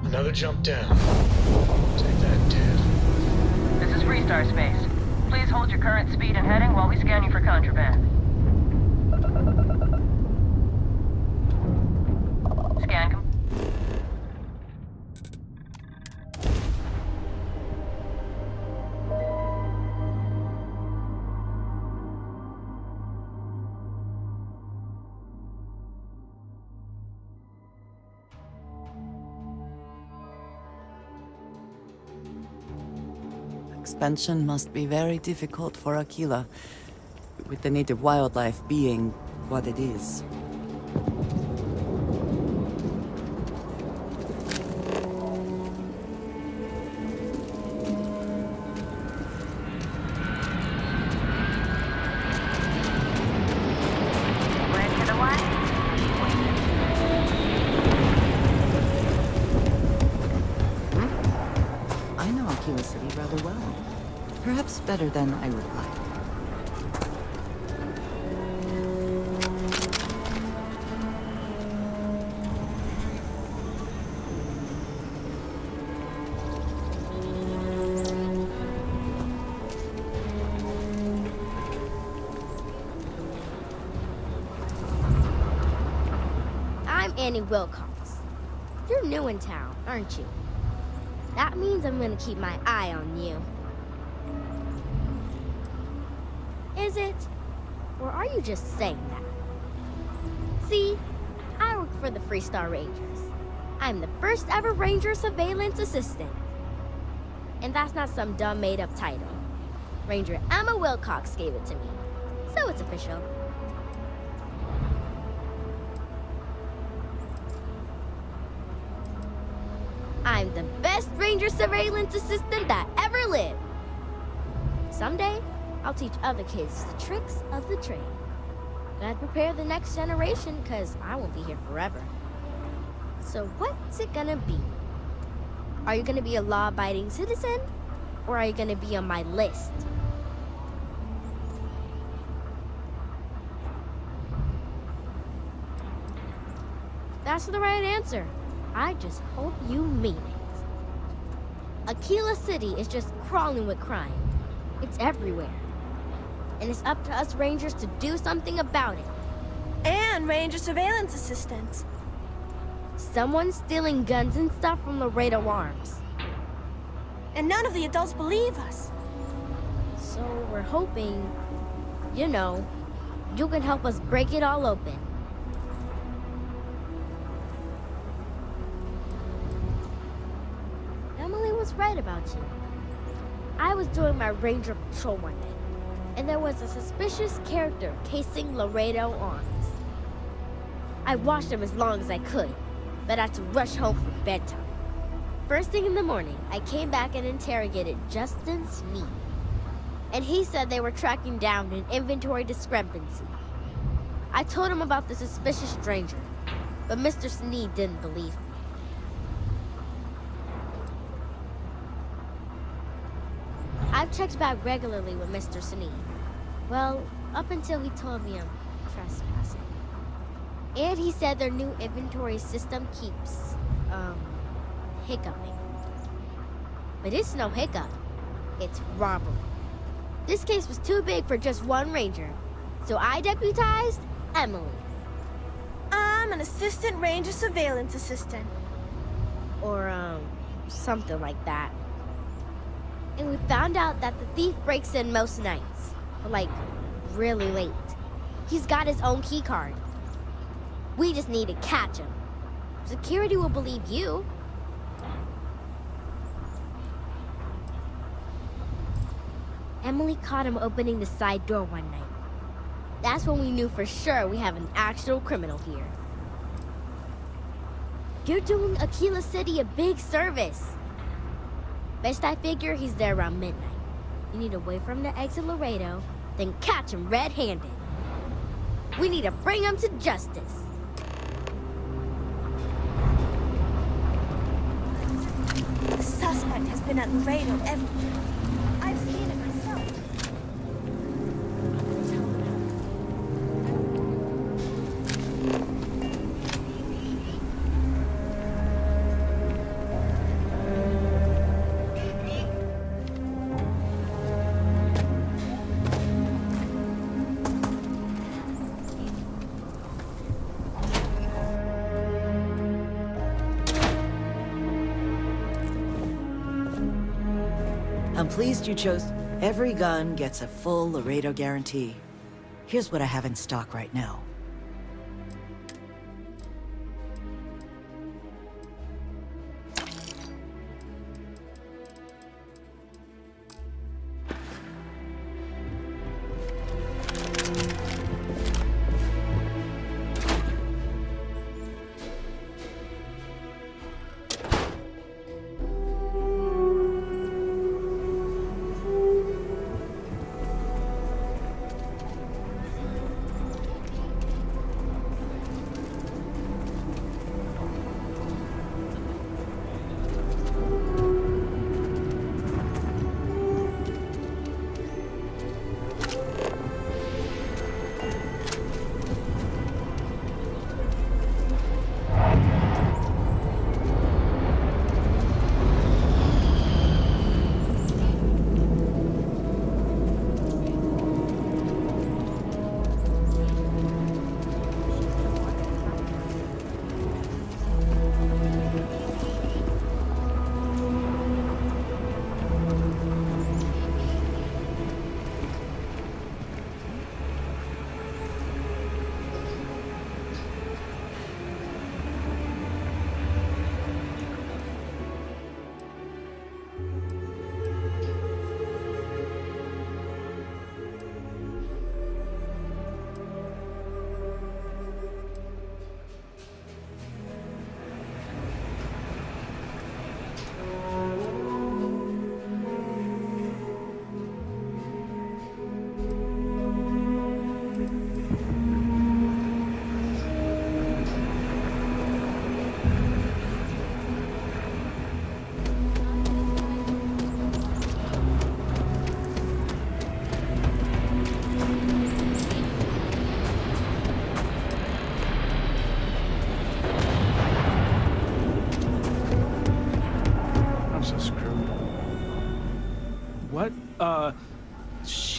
Another jump down. Take that, dude. This is Freestar Space. Please hold your current speed and heading while we scan you for contraband. Scan Expansion must be very difficult for Aquila, with the native wildlife being what it is. Aquila City rather well. Perhaps better than I would like. I'm Annie Wilcox. You're new in town, aren't you? That means I'm gonna keep my eye on you. Is it? Or are you just saying that? See, I work for the Freestar Rangers. I'm the first ever Ranger Surveillance Assistant. And that's not some dumb made-up title. Ranger Emma Wilcox gave it to me. So it's official. I'm the best ranger surveillance assistant that ever lived. Someday, I'll teach other kids the tricks of the trade. Gotta prepare the next generation, because I won't be here forever. So what's it gonna be? Are you gonna be a law-abiding citizen? Or are you gonna be on my list? That's the right answer. I just hope you mean it. Aquila City is just crawling with crime. It's everywhere. And it's up to us Rangers to do something about it. And Ranger surveillance assistants. Someone's stealing guns and stuff from Laredo Arms. And none of the adults believe us. So we're hoping, you know, you can help us break it all open. Emily was right about you. I was doing my ranger patrol one day, and there was a suspicious character casing Laredo Arms. I watched him as long as I could, but I had to rush home for bedtime. First thing in the morning, I came back and interrogated Justin Sneed. And he said they were tracking down an inventory discrepancy. I told him about the suspicious stranger, but Mr. Sneed didn't believe me. I've checked back regularly with Mr. Sneed. Well, up until he told me I'm trespassing. And he said their new inventory system keeps, hiccuping. But it's no hiccup. It's robbery. This case was too big for just one ranger, so I deputized Emily. I'm an assistant ranger surveillance assistant. Or, something like that. And we found out that the thief breaks in most nights, like, really late. He's got his own key card. We just need to catch him. Security will believe you. Emily caught him opening the side door one night. That's when we knew for sure we have an actual criminal here. You're doing Aquila City a big service. Best I figure he's there around midnight. You need to wait for him to exit Laredo, then catch him red-handed. We need to bring him to justice. The suspect has been at Laredo everywhere. I've seen it myself. I'm pleased you chose. Every gun gets a full Laredo guarantee. Here's what I have in stock right now.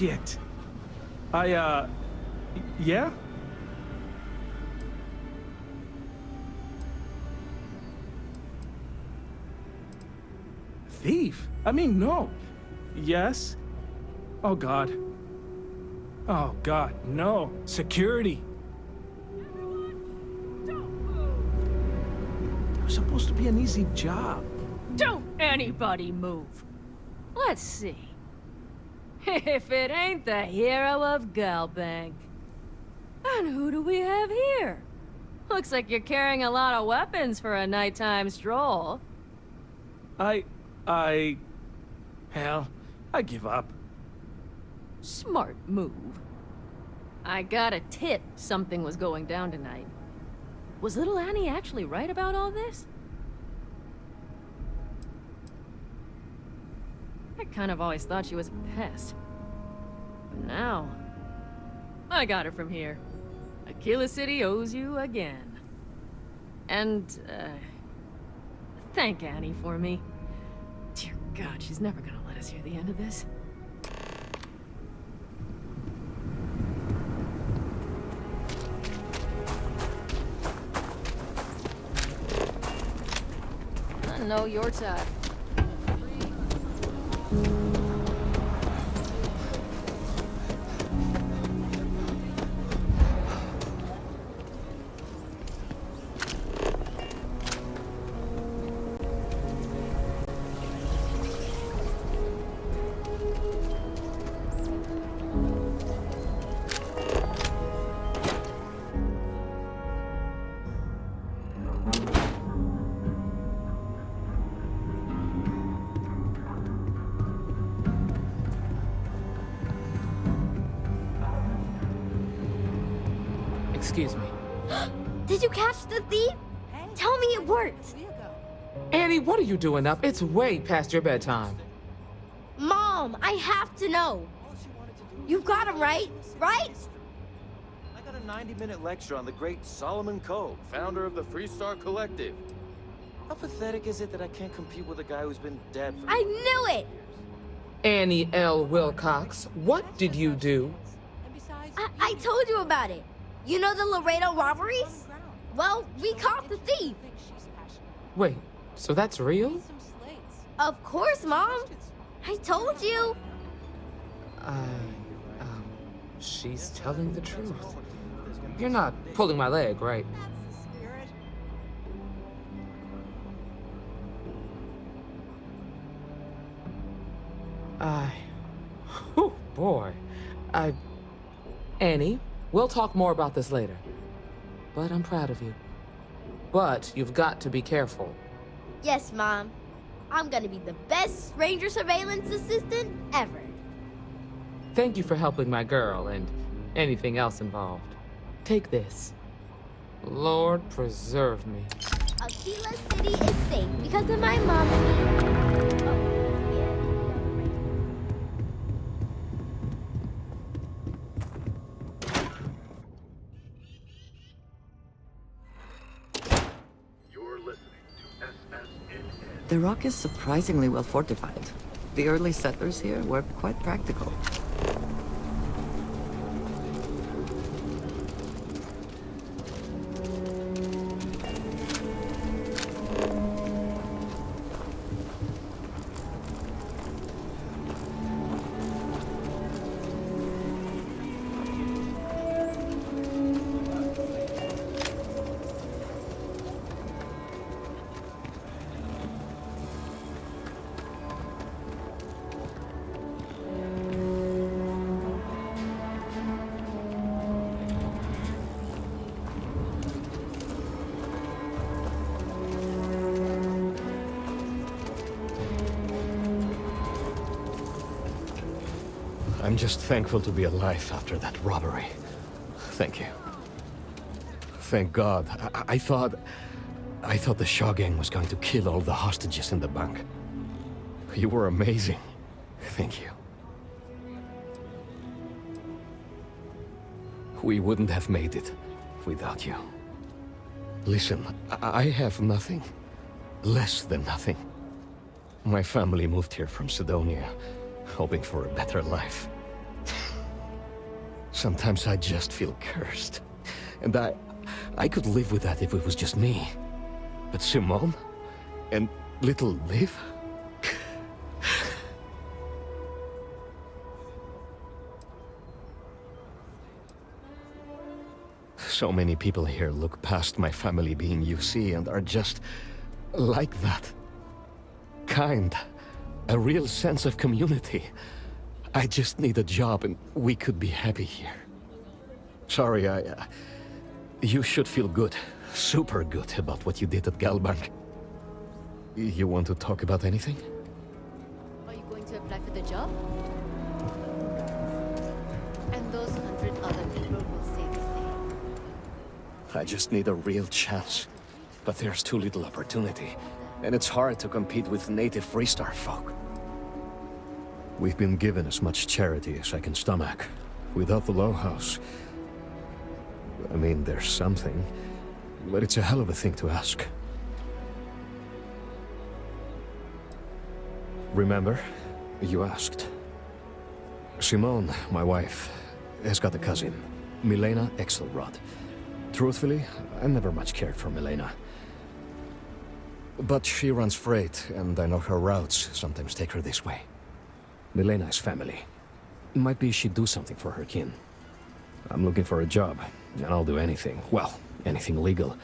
Shit. Yeah? Thief? I mean, no. Yes? Oh, God. Oh, God, no. Security. It was supposed to be an easy job. Don't anybody move. Let's see. If it ain't the hero of Galbank. And who do we have here? Looks like you're carrying a lot of weapons for a nighttime stroll. Hell, I give up. Smart move. I got a tip something was going down tonight. Was little Annie actually right about all this? I kind of always thought she was a pest. But now, I got her from here. Aquila City owes you again. And, thank Annie for me. Dear God, she's never gonna let us hear the end of this. I know your type. Excuse me. Did you catch the thief? Tell me it worked. Annie, what are you doing up? It's way past your bedtime. Mom, I have to know. You got him right? Right? I got a 90-minute lecture on the great Solomon Coe, founder of the Freestar Collective. How pathetic is it that I can't compete with a guy who's been dead for... I knew it! Annie L. Wilcox, what did you do? I told you about it. You know the Laredo robberies? Well, we caught the thief. Wait, so that's real? Of course, Mom. I told you. She's telling the truth. You're not pulling my leg, right? Oh boy. Annie, we'll talk more about this later. But I'm proud of you. But you've got to be careful. Yes, Mom. I'm gonna be the best Ranger surveillance assistant ever. Thank you for helping my girl and anything else involved. Take this. Lord preserve me. Aquila City is safe because of my mom and me. The rock is surprisingly well fortified. The early settlers here were quite practical. I'm just thankful to be alive after that robbery. Thank you. Thank God. I thought the Shaw gang was going to kill all the hostages in the bank. You were amazing. Thank you. We wouldn't have made it without you. Listen, I have nothing. Less than nothing. My family moved here from Sidonia, hoping for a better life. Sometimes I just feel cursed. And I could live with that if it was just me. But Simone? And little Liv? So many people here look past my family being UC and are just like that. Kind. A real sense of community. I just need a job and we could be happy here. Sorry, you should feel good. Super good about what you did at Galbank. You want to talk about anything? Are you going to apply for the job? And those 100 other people will say the same. I just need a real chance. But there's too little opportunity. And it's hard to compete with native Freestar folk. We've been given as much charity as I can stomach. Without the Low House... I mean, there's something. But it's a hell of a thing to ask. Remember? You asked. Simone, my wife, has got a cousin. Milena Exelrod. Truthfully, I never much cared for Milena. But she runs freight, and I know her routes sometimes take her this way. Milena is family. Might be she'd do something for her kin. I'm looking for a job, and I'll do anything. Well, anything legal.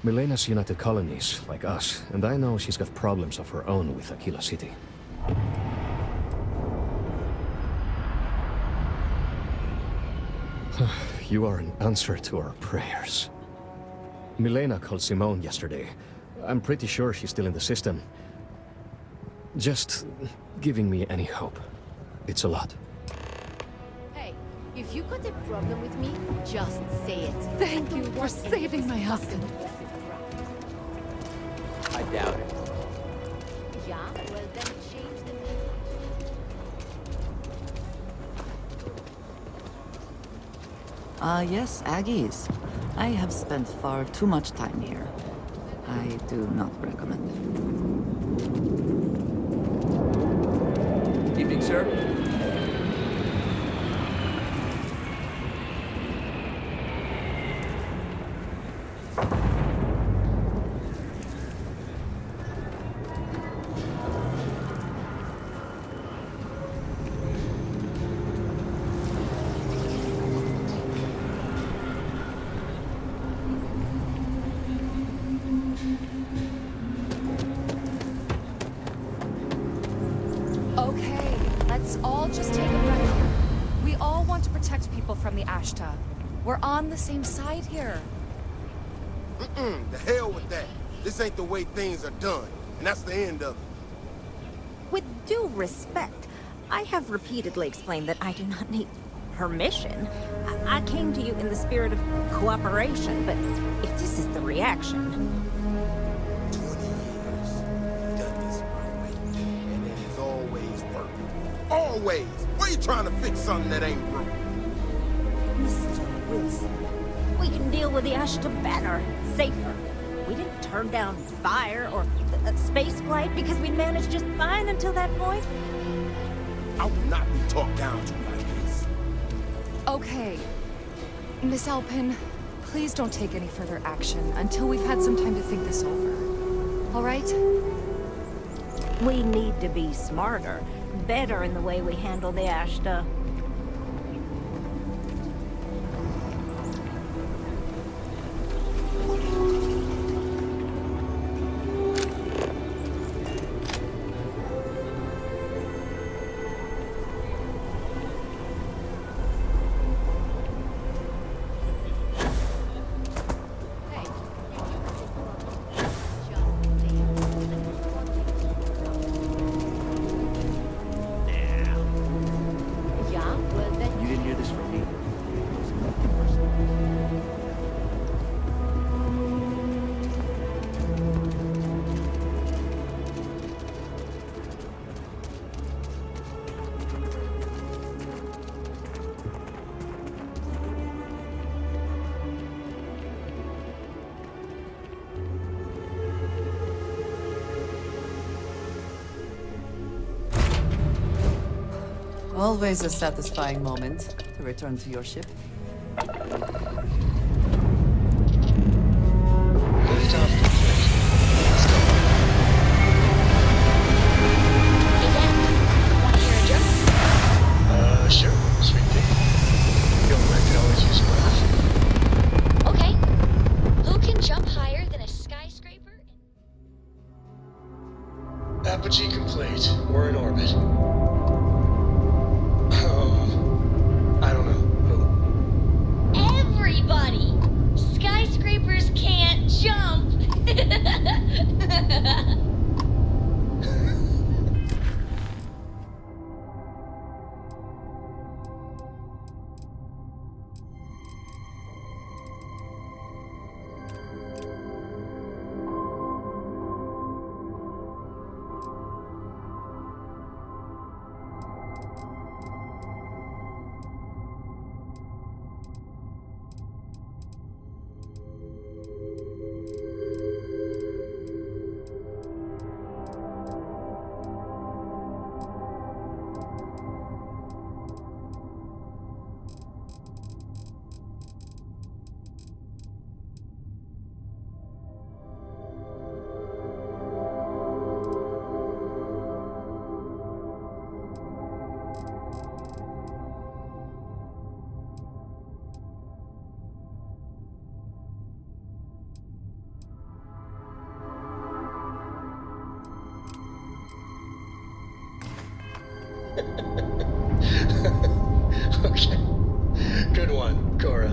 Milena's United Colonies, like us, and I know she's got problems of her own with Aquila City. You are an answer to our prayers. Milena called Simone yesterday. I'm pretty sure she's still in the system. Just giving me any hope. It's a lot. Hey, if you got a problem with me, just say it. Thank you for saving my husband. I doubt it. Yeah, well then change the message. Yes, Aggies. I have spent far too much time here. I do not recommend it. Evening, sir. Okay, let's all just take a breath here. We all want to protect people from the Ashta. We're on the same side here. The hell with that. This ain't the way things are done, and that's the end of it. With due respect, I have repeatedly explained that I do not need permission. I came to you in the spirit of cooperation, but if this is the reaction... 20 years. We've done this my way, and it has always worked. Always! Why are you trying to fix something that ain't broke? Mr. Wilson, we can deal with the Ashta better, safer. We didn't turn down fire or spaceflight because we managed just fine until that point. I will not be talked down to like this. Okay. Miss Alpin, please don't take any further action until we've had some time to think this over. All right? We need to be smarter, better in the way we handle the Ashta. Yeah, well then... You didn't hear this from me. Always a satisfying moment. to return to your ship. Liftoff complete. Let's go. Hey, Dad. Want to hear a joke? Sure. Sweet pea. Feeling like I could always use some laugh. Okay. Who can jump higher than a skyscraper? Apogee complete. We're in orbit. I don't know. Who? Everybody! Skyscrapers can't jump! Okay. Good one, Cora.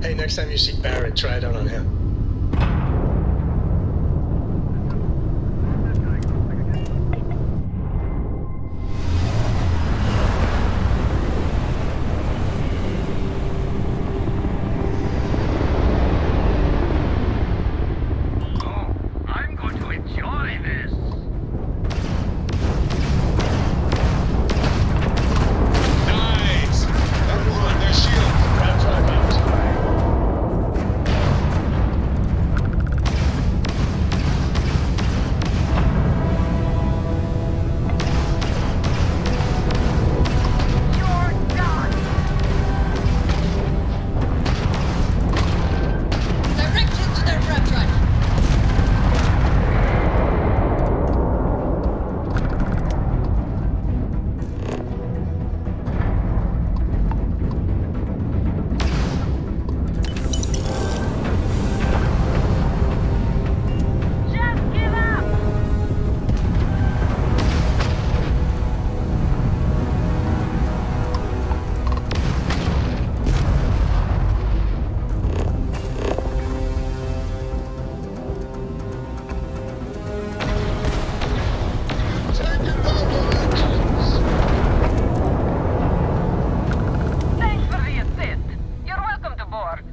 Hey, next time you see Barrett, try it out on him. I'm going to enjoy this. Nice! Everyone, their shields. Grab drive out. Direct him to their grab drive. Just give up! Thanks for the assist. You're welcome to board.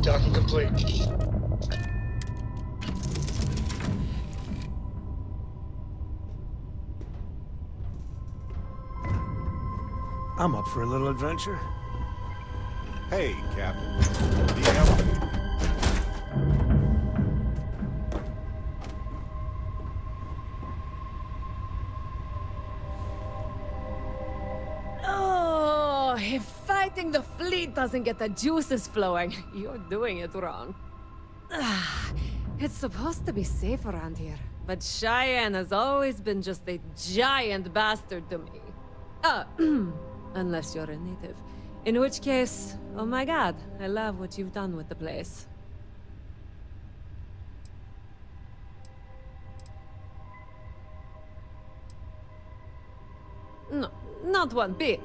Docking complete. I'm up for a little adventure. Hey, Captain. Need help? Oh, if fighting the fleet doesn't get the juices flowing, you're doing it wrong. Ah, it's supposed to be safe around here, but Cheyenne has always been just a giant bastard to me. Unless you're a native. In which case, oh my god, I love what you've done with the place. No, not one bit.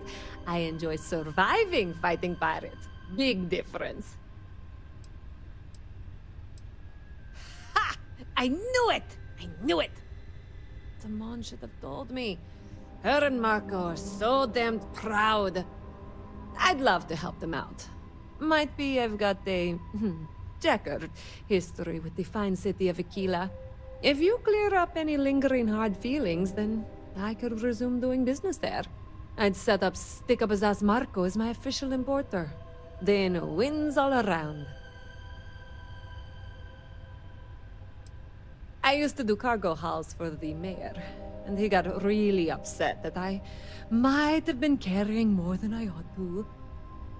I enjoy surviving fighting pirates. Big difference. Ha! I knew it! I knew it! Damon should have told me. Her and Marco are so damned proud. I'd love to help them out. Might be I've got a checkered history with the fine city of Aquila. If you clear up any lingering hard feelings, then I could resume doing business there. I'd set up Stick-Up-His-Ass Marco as my official importer. Then wins all around. I used to do cargo hauls for the mayor, and he got really upset that I might have been carrying more than I ought to.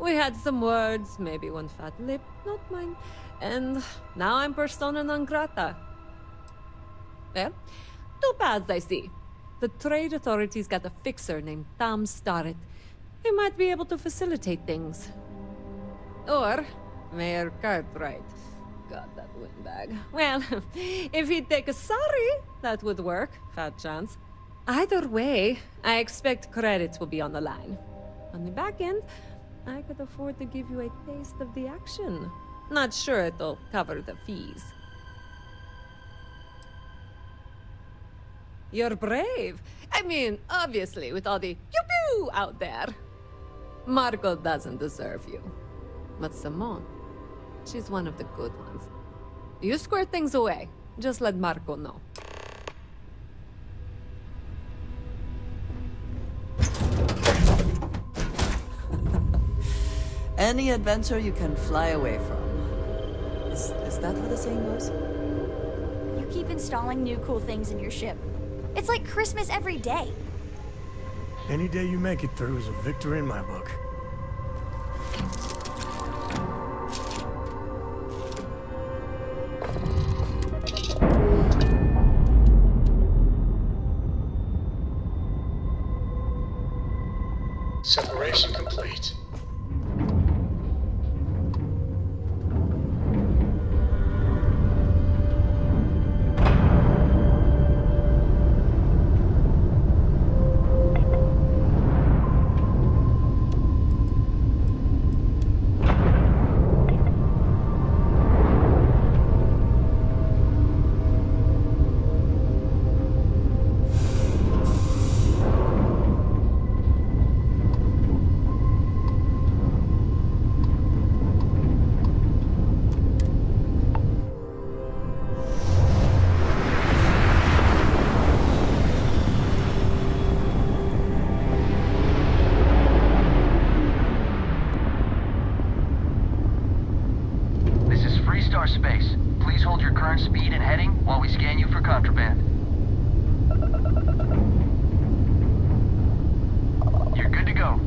We had some words, maybe one fat lip, not mine, and now I'm persona non grata. Well, two paths I see. The trade authorities got a fixer named Tom Starrett. He might be able to facilitate things. Or Mayor Cartwright. God, that windbag. Well, if he'd take a sorry, that would work. Fat chance. Either way, I expect credits will be on the line. On the back end, I could afford to give you a taste of the action. Not sure it'll cover the fees. You're brave. I mean, obviously, with all the pew-pew out there. Marco doesn't deserve you. But Simone, she's one of the good ones. You square things away. Just let Marco know. Any adventure you can fly away from. Is that what the saying goes? You keep installing new cool things in your ship. It's like Christmas every day. Any day you make it through is a victory in my book. Separation complete. Space. Please hold your current speed and heading while we scan you for contraband. You're good to go.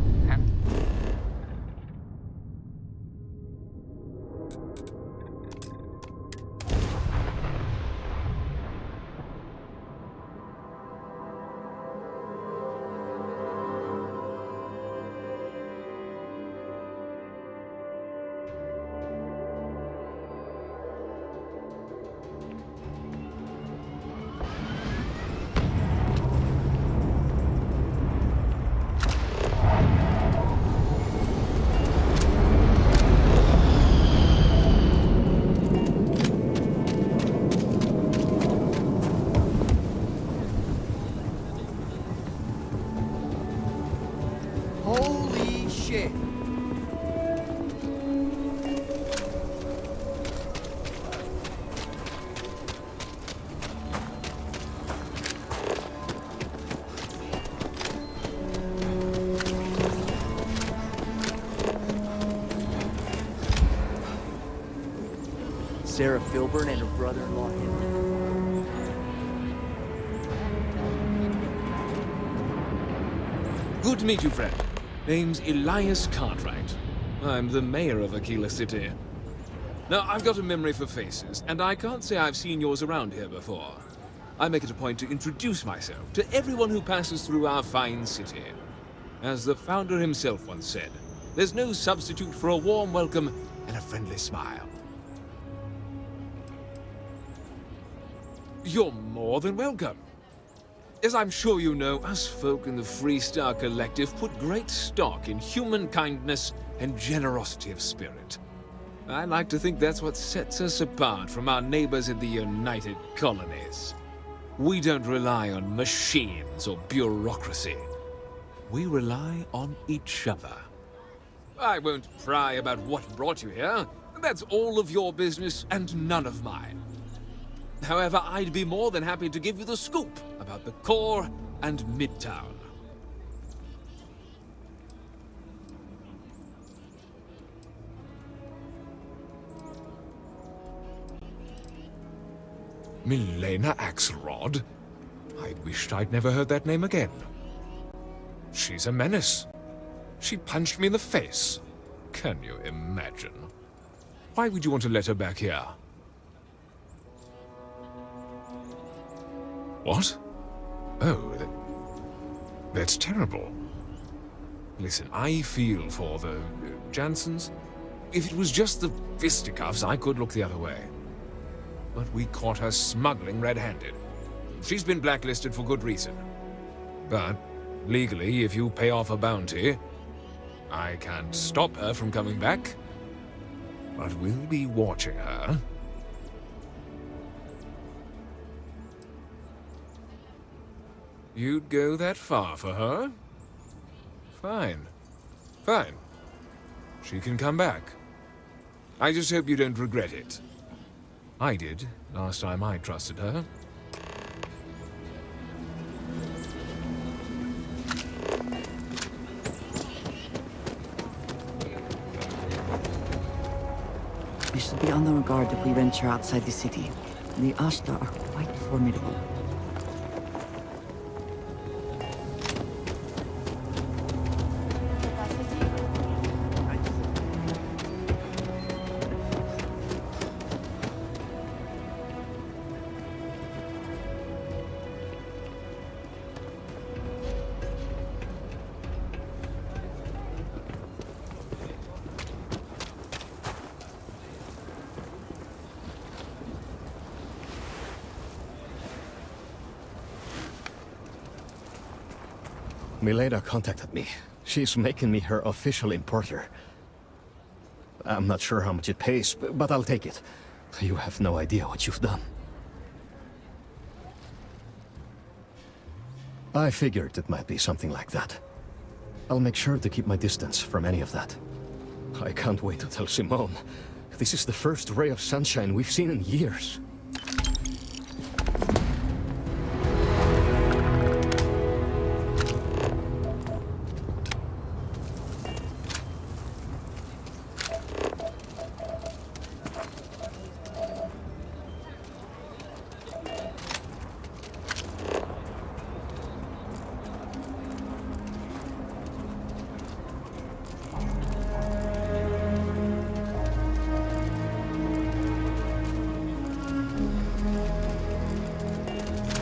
Holy shit. Sarah Filburn and her brother-in-law Henry. Good to meet you, friend. Name's Elias Cartwright. I'm the mayor of Aquila City. Now, I've got a memory for faces, and I can't say I've seen yours around here before. I make it a point to introduce myself to everyone who passes through our fine city. As the founder himself once said, there's no substitute for a warm welcome and a friendly smile. You're more than welcome. As I'm sure you know, us folk in the Freestar Collective put great stock in human kindness and generosity of spirit. I like to think that's what sets us apart from our neighbors in the United Colonies. We don't rely on machines or bureaucracy. We rely on each other. I won't pry about what brought you here. That's all of your business and none of mine. However, I'd be more than happy to give you the scoop about the core and Midtown. Milena Axelrod? I wished I'd never heard that name again. She's a menace. She punched me in the face. Can you imagine? Why would you want to let her back here? What? Oh, that's terrible. Listen, I feel for the Jansons. If it was just the fisticuffs, I could look the other way. But we caught her smuggling red-handed. She's been blacklisted for good reason. But, legally, if you pay off a bounty, I can't stop her from coming back. But we'll be watching her. You'd go that far for her? Fine. Fine. She can come back. I just hope you don't regret it. I did, last time I trusted her. We should be on our guard if we venture outside the city. The Ashta are quite formidable. Milena contacted me. She's making me her official importer. I'm not sure how much it pays, but I'll take it. You have no idea what you've done. I figured it might be something like that. I'll make sure to keep my distance from any of that. I can't wait to tell Simone. This is the first ray of sunshine we've seen in years.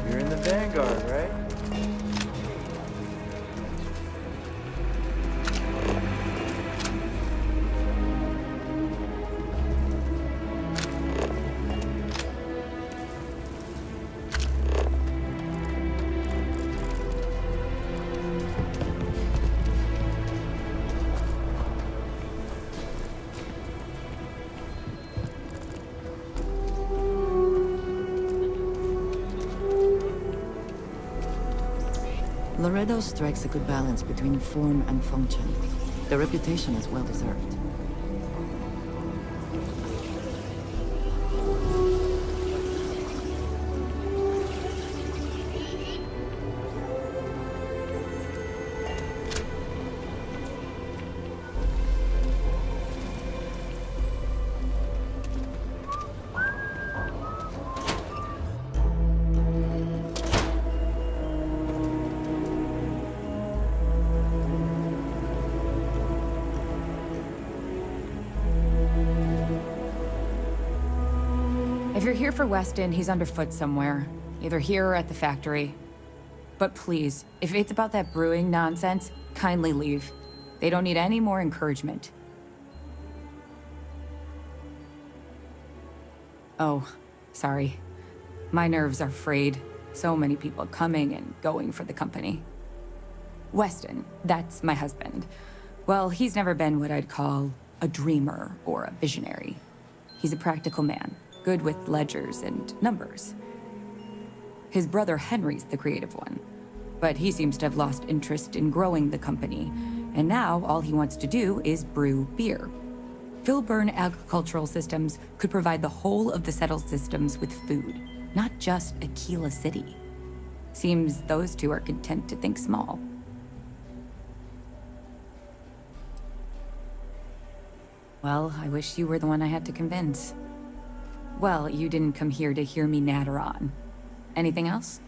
You're in the Vanguard, right? Laredo strikes a good balance between form and function. The reputation is well deserved. If you're here for Weston, he's underfoot somewhere. Either here or at the factory. But please, if it's about that brewing nonsense, kindly leave. They don't need any more encouragement. Oh, sorry. My nerves are frayed. So many people coming and going for the company. Weston, that's my husband. Well, he's never been what I'd call a dreamer or a visionary. He's a practical man. Good with ledgers and numbers. His brother Henry's the creative one, but he seems to have lost interest in growing the company, and now all he wants to do is brew beer. Filburn agricultural systems could provide the whole of the settled systems with food, not just Aquila City. Seems those two are content to think small. Well, I wish you were the one I had to convince. Well, you didn't come here to hear me natter on. Anything else?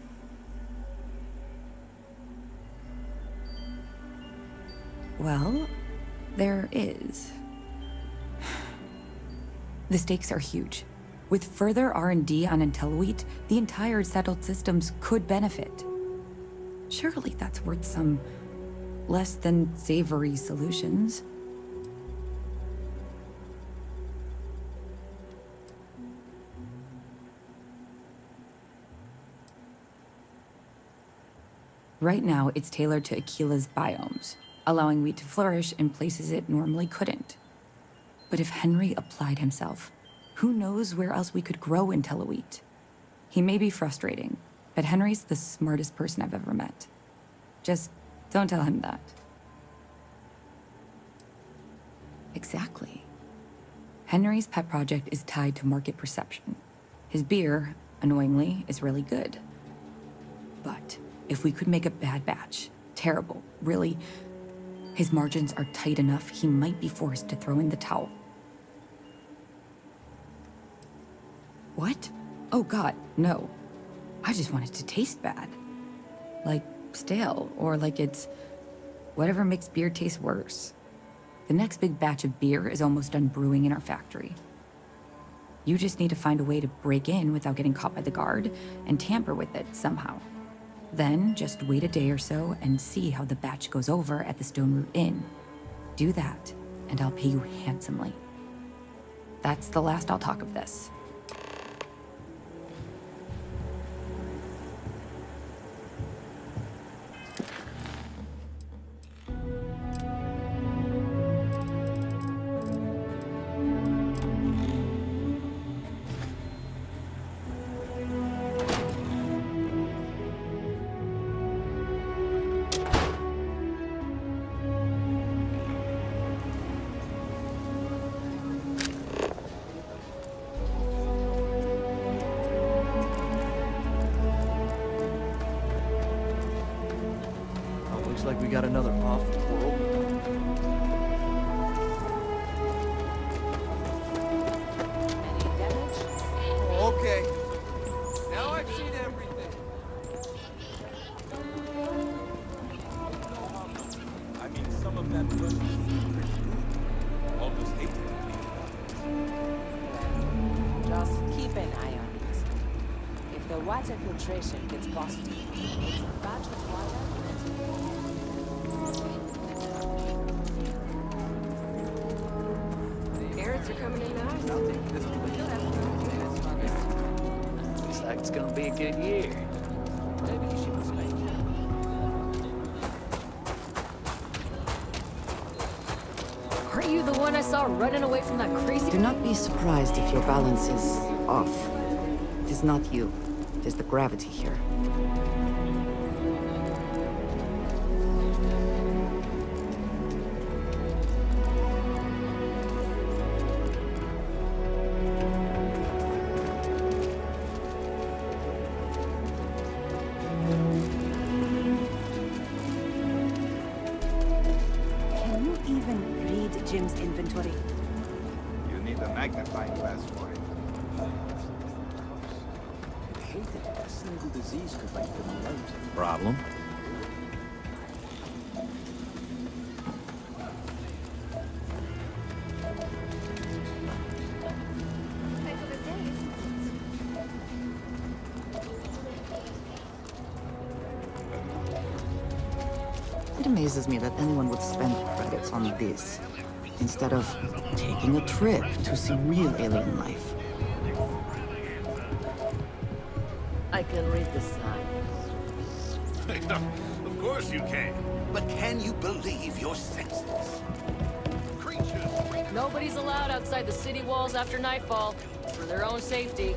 Well, there is. The stakes are huge. With further R&D on IntelliWheat, the entire settled systems could benefit. Surely that's worth some less than savory solutions. Right now, it's tailored to Aquila's biomes, allowing wheat to flourish in places it normally couldn't. But if Henry applied himself, who knows where else we could grow IntelliWheat? He may be frustrating, but Henry's the smartest person I've ever met. Just don't tell him that. Exactly. Henry's pet project is tied to market perception. His beer, annoyingly, is really good. But if we could make a bad batch, terrible, really, his margins are tight enough he might be forced to throw in the towel. What? Oh god, no. I just want it to taste bad. Like stale, or like it's whatever makes beer taste worse. The next big batch of beer is almost done brewing in our factory. You just need to find a way to break in without getting caught by the guard and tamper with it somehow. Then just wait a day or so and see how the batch goes over at the Stone Root Inn. Do that, and I'll pay you handsomely. That's the last I'll talk of this. Looks like we got another off world. Oh, okay. Now I've seen everything. I mean, some of that was almost hate it. Just keep an eye on it. If the water filtration gets busted, it's a batch of water. Are coming in nice. I'll take this one. Looks like it's gonna be a good year. Maybe you should respect it. Aren't you the one I saw running away from that crazy... Do not be surprised if your balance is off. It is not you. It is the gravity here. Jim's inventory. You need a magnifying glass for it. I hate that a single disease could wipe them out. Problem? It amazes me that anyone would spend credits on this, instead of taking a trip to see real alien life. I can read the sign. Of course you can. But can you believe your senses? Nobody's allowed outside the city walls after nightfall, for their own safety.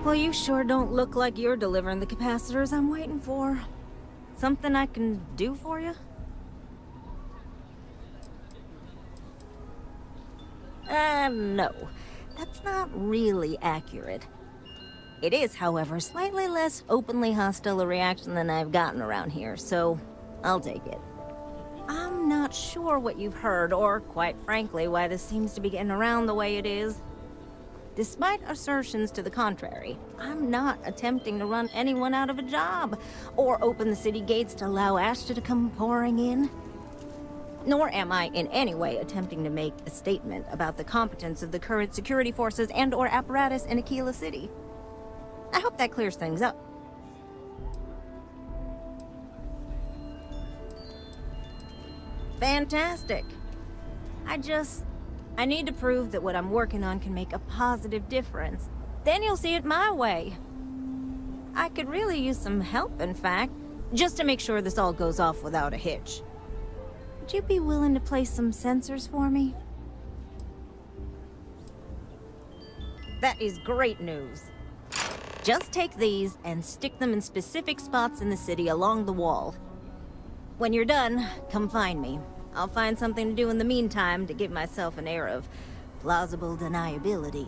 Well, you sure don't look like you're delivering the capacitors I'm waiting for. Something I can do for you? No. That's not really accurate. It is, however, slightly less openly hostile a reaction than I've gotten around here, so I'll take it. I'm not sure what you've heard, or quite frankly, why this seems to be getting around the way it is. Despite assertions to the contrary, I'm not attempting to run anyone out of a job, or open the city gates to allow Ashta to come pouring in. Nor am I in any way attempting to make a statement about the competence of the current security forces and/or apparatus in Aquila City. I hope that clears things up. Fantastic. I need to prove that what I'm working on can make a positive difference. Then you'll see it my way. I could really use some help, in fact, just to make sure this all goes off without a hitch. Would you be willing to place some sensors for me? That is great news. Just take these and stick them in specific spots in the city along the wall. When you're done, come find me. I'll find something to do in the meantime to give myself an air of plausible deniability.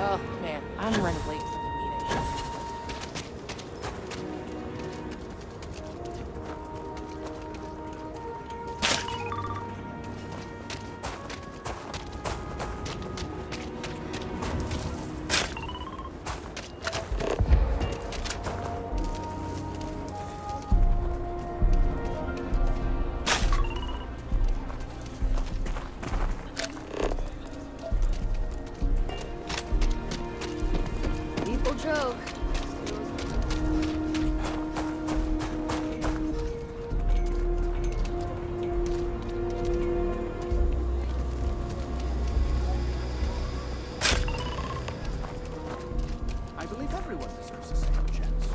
Oh, man, I'm running late for the meeting. People joke. I believe everyone deserves a second chance.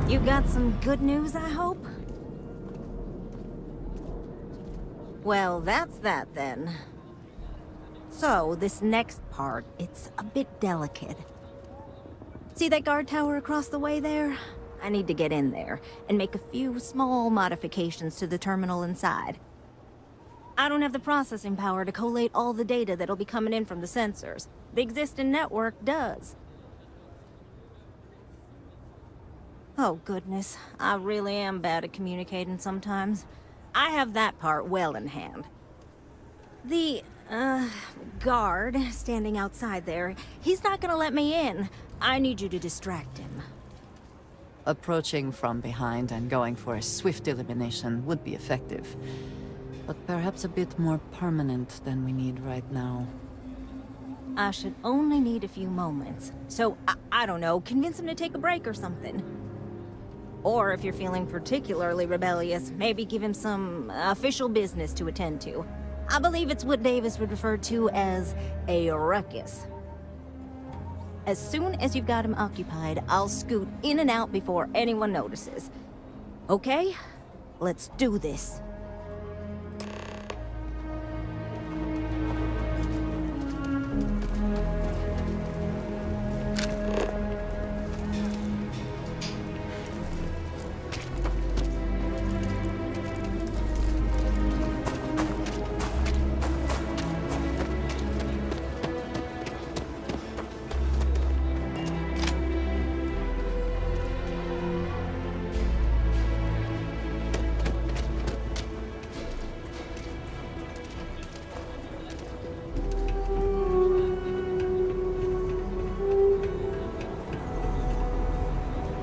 You got some good news, I hope? Well, that's that then. So, this next part, it's a bit delicate. See that guard tower across the way there? I need to get in there and make a few small modifications to the terminal inside. I don't have the processing power to collate all the data that'll be coming in from the sensors. The existing network does. Oh, goodness. I really am bad at communicating sometimes. I have that part well in hand. The, guard standing outside there, he's not gonna let me in. I need you to distract him. Approaching from behind and going for a swift elimination would be effective. But perhaps a bit more permanent than we need right now. I should only need a few moments. So, I don't know, convince him to take a break or something. Or if you're feeling particularly rebellious, maybe give him some official business to attend to. I believe it's what Davis would refer to as a ruckus. As soon as you've got him occupied, I'll scoot in and out before anyone notices. Okay? Let's do this.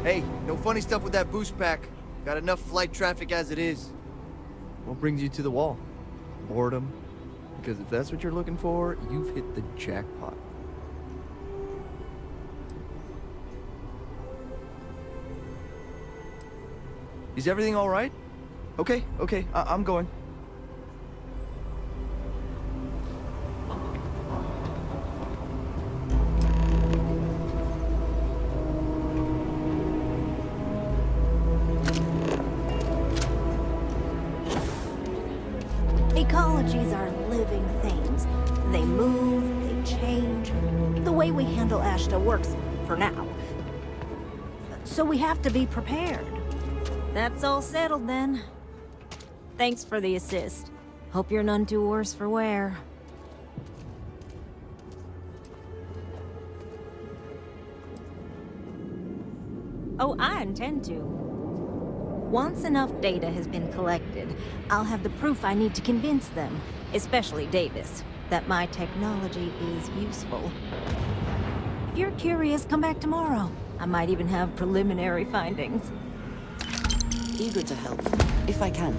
Hey, no funny stuff with that boost pack. Got enough flight traffic as it is. What brings you to the wall? Boredom? Because if that's what you're looking for, you've hit the jackpot. Is everything all right? Okay, I'm going. Ecologies are living things. They move, they change. The way we handle Ashta works for now. So we have to be prepared. That's all settled then. Thanks for the assist. Hope you're none too worse for wear. Oh, I intend to. Once enough data has been collected, I'll have the proof I need to convince them, especially Davis, that my technology is useful. If you're curious, come back tomorrow. I might even have preliminary findings. Eager to help, if I can.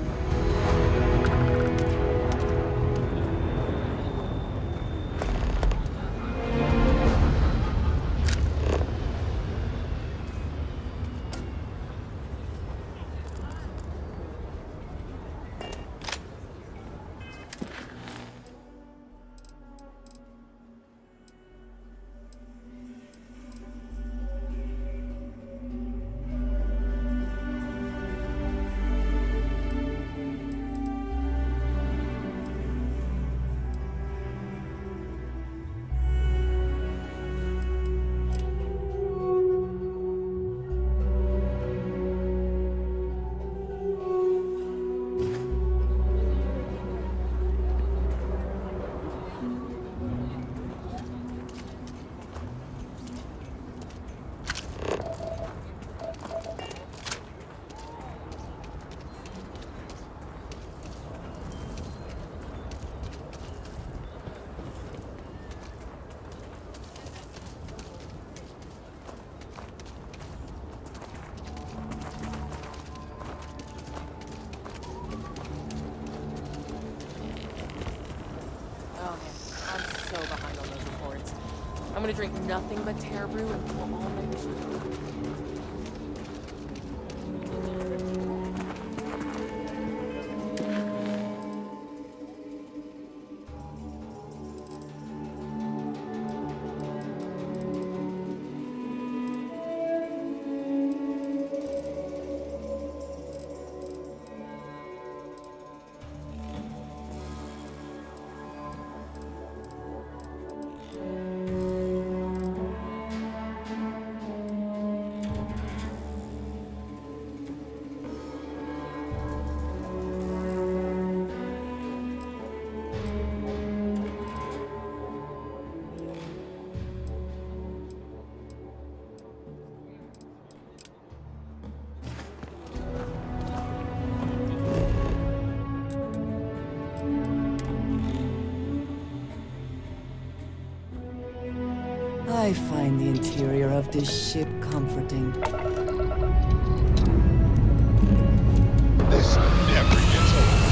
I'm gonna drink nothing but Terra Brew and pull all my machines. I find the interior of this ship comforting. This never gets old.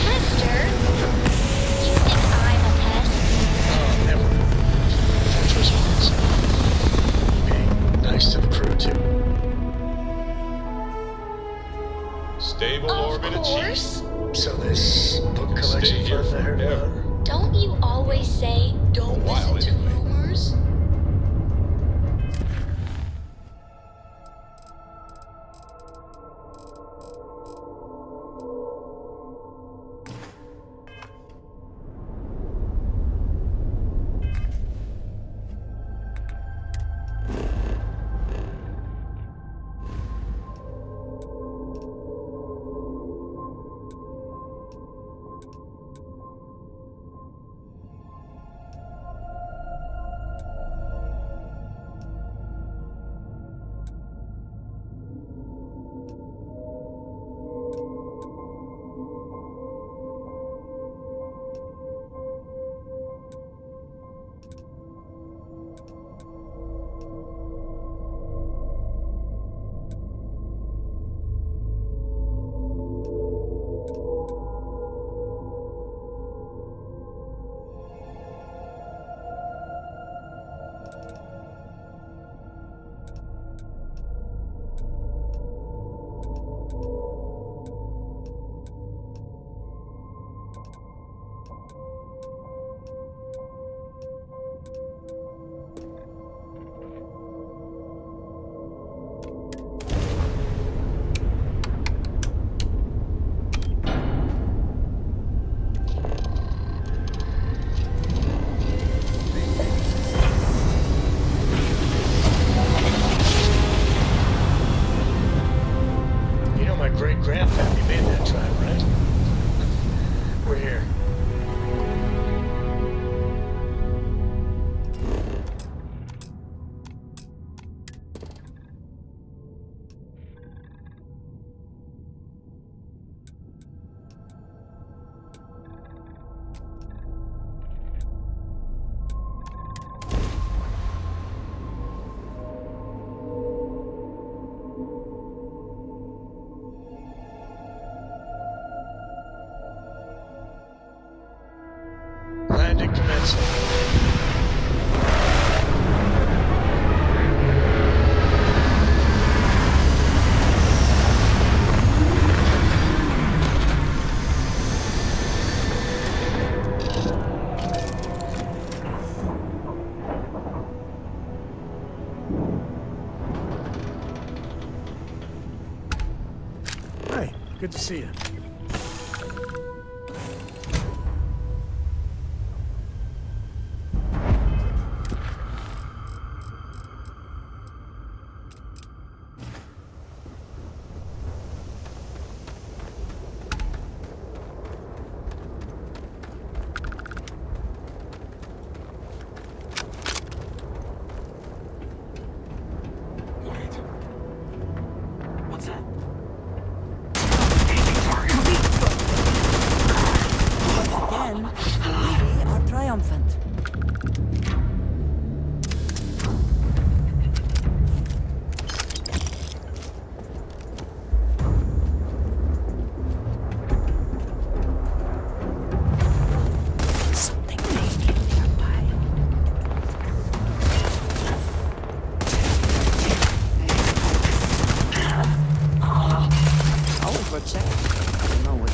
Hester? You think I'm a pest? Oh, never. That was awesome. Being nice to the crew, too. Stable orbit achieved. So this book collection Stay here fund I heard about? forever. Don't you always say, don't listen to rumors? Flight commencing. Hey, good to see you. What's that? Once again, we are triumphant. Something may be nearby. Always worth checking. I don't know what.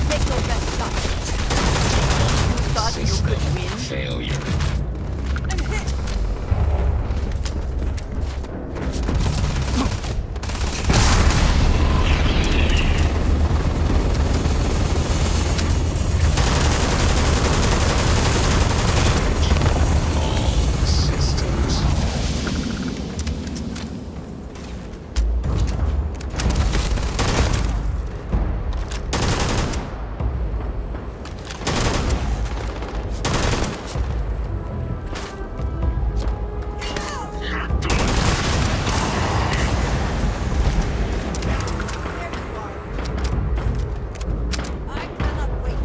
Take your best shot. You thought you could win? Failure. I'm hit. Systems. I cannot wait.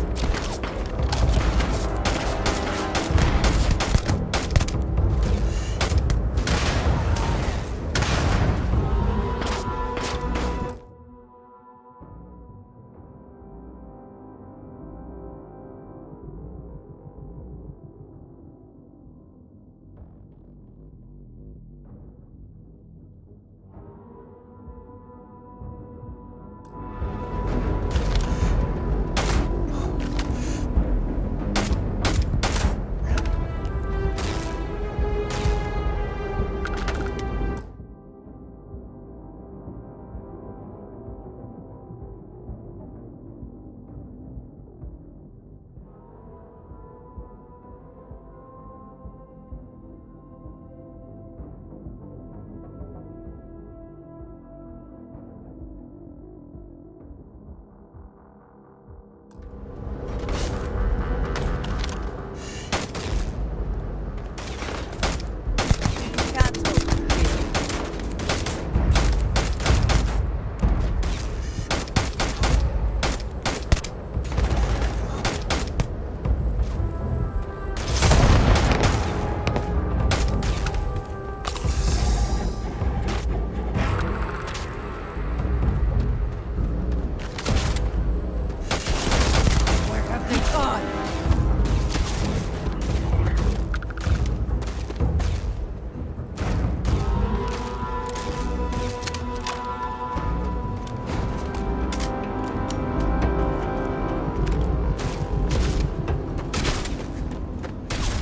Where have they gone?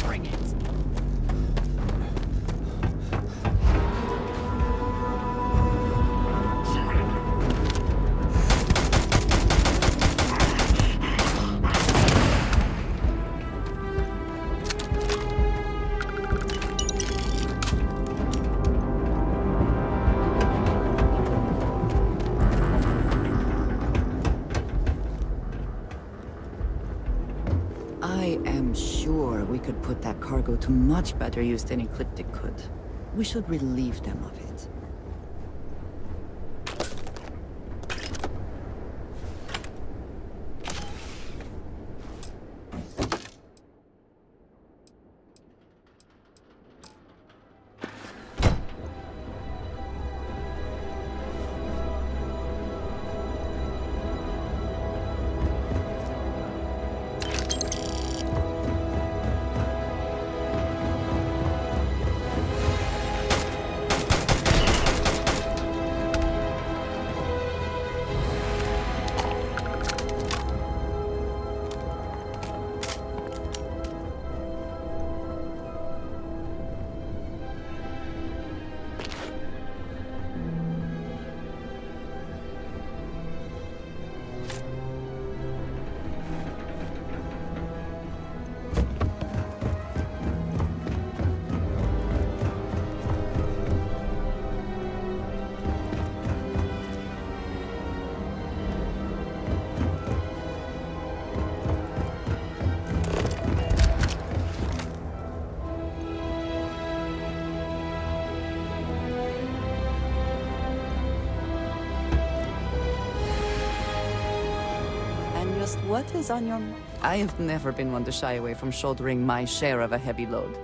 Bring it. I am sure we could put that cargo to much better use than Ecliptic could. We should relieve them of it. What is on your... I have never been one to shy away from shouldering my share of a heavy load.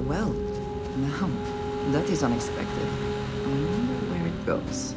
Well, now, that is unexpected. I wonder where it goes.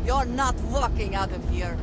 You're not walking out of here.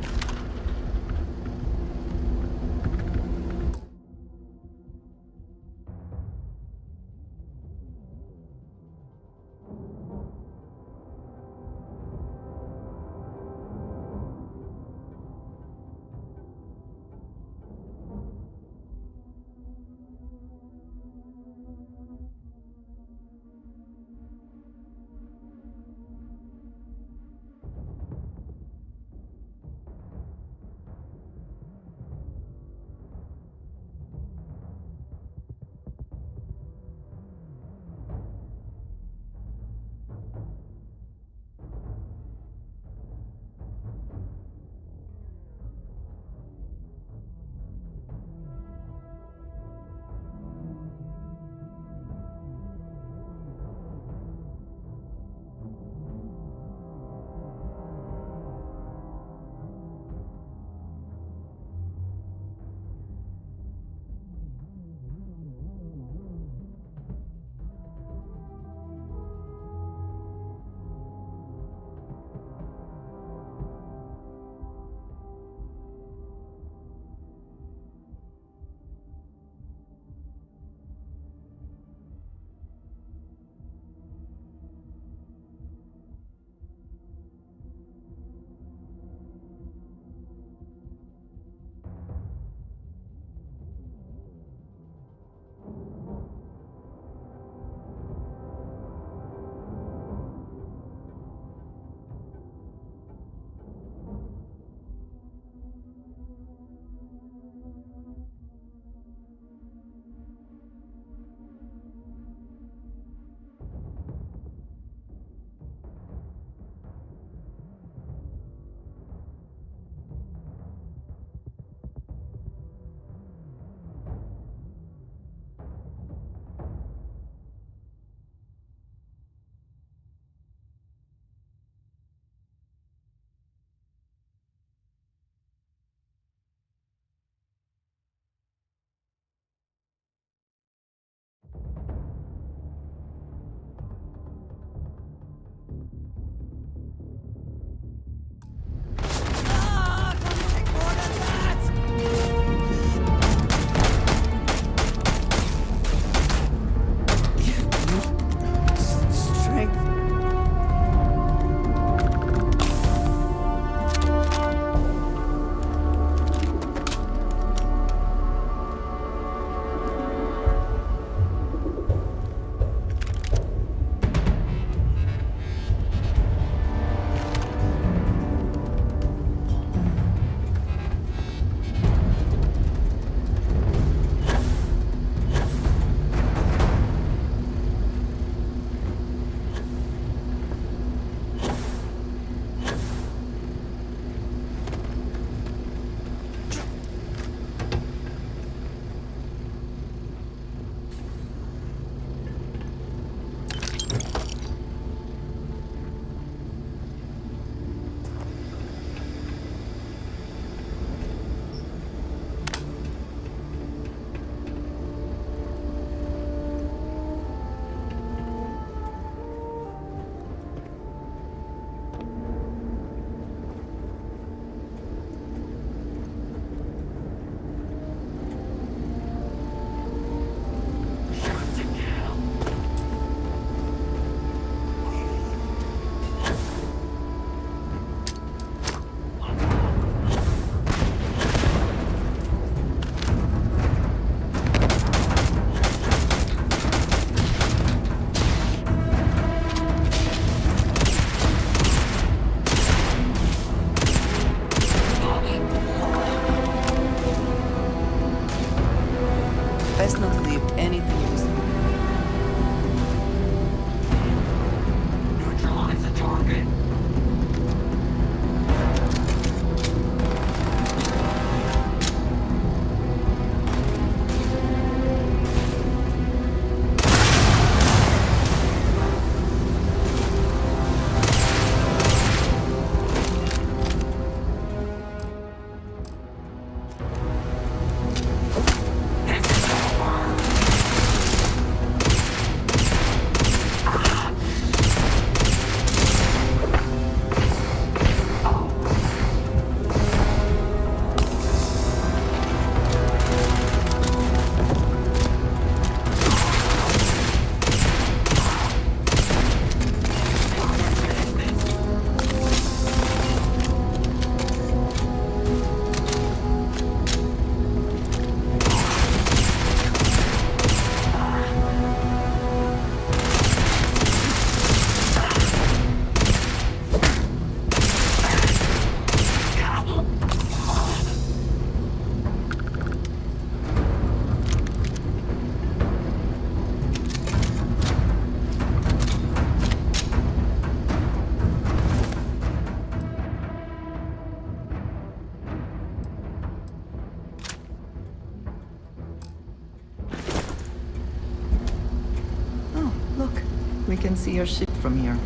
We can see your ship from here.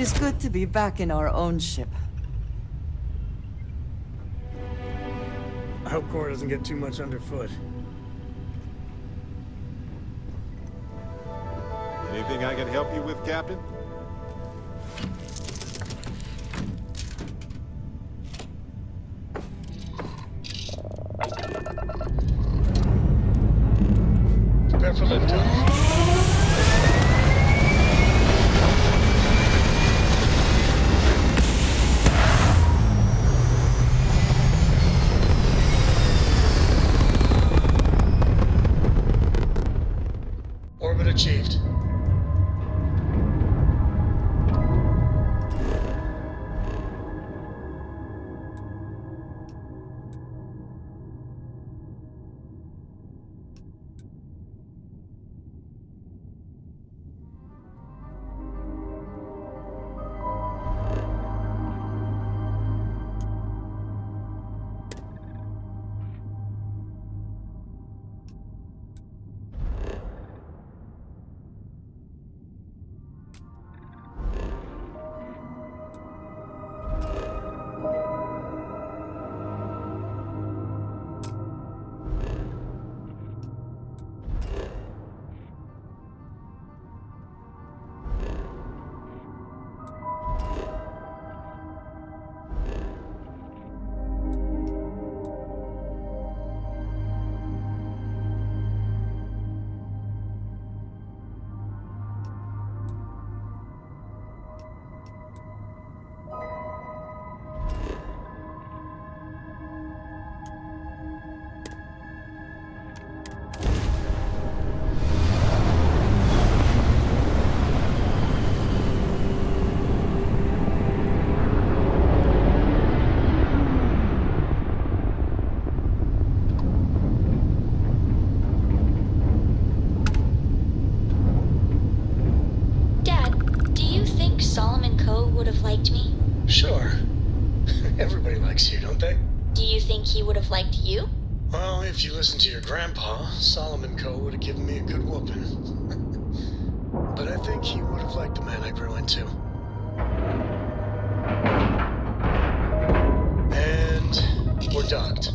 It's good to be back in our own ship. I hope Cora doesn't get too much underfoot. Anything I can help you with, Captain? Prepare for liftoff. Orbit achieved. would have liked me? Sure. Everybody likes you, don't they? Do you think he would have liked you? Well, if you listen to your grandpa, Solomon Coe would have given me a good whooping. But I think he would have liked the man I grew into. And we're docked.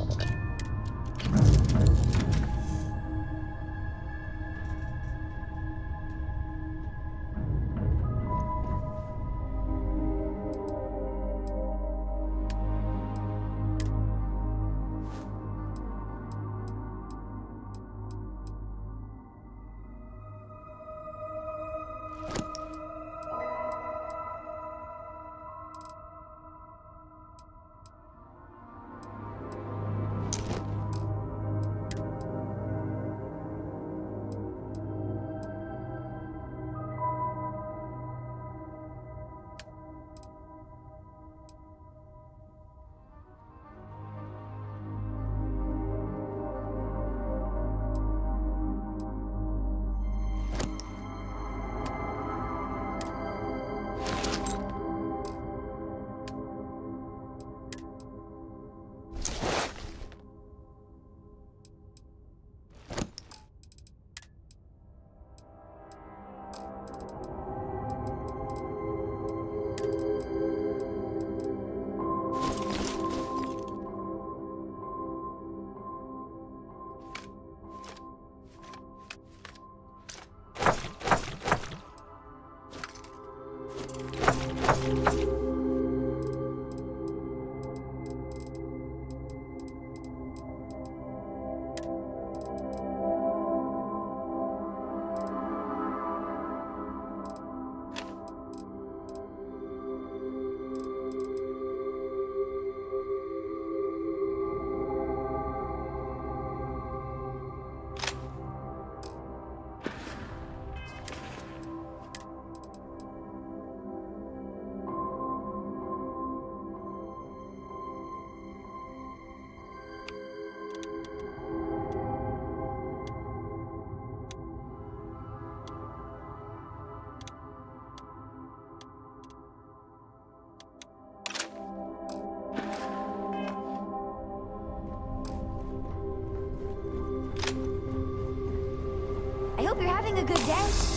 I hope you're having a good day.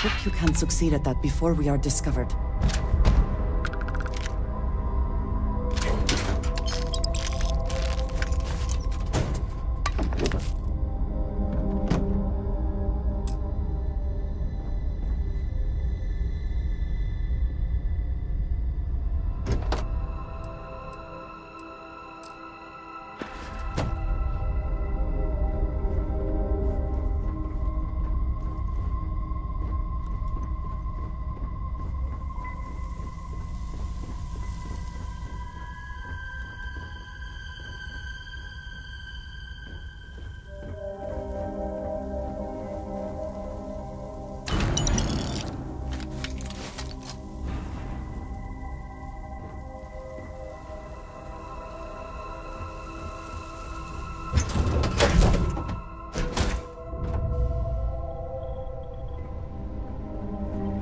Hope you can succeed at that before we are discovered.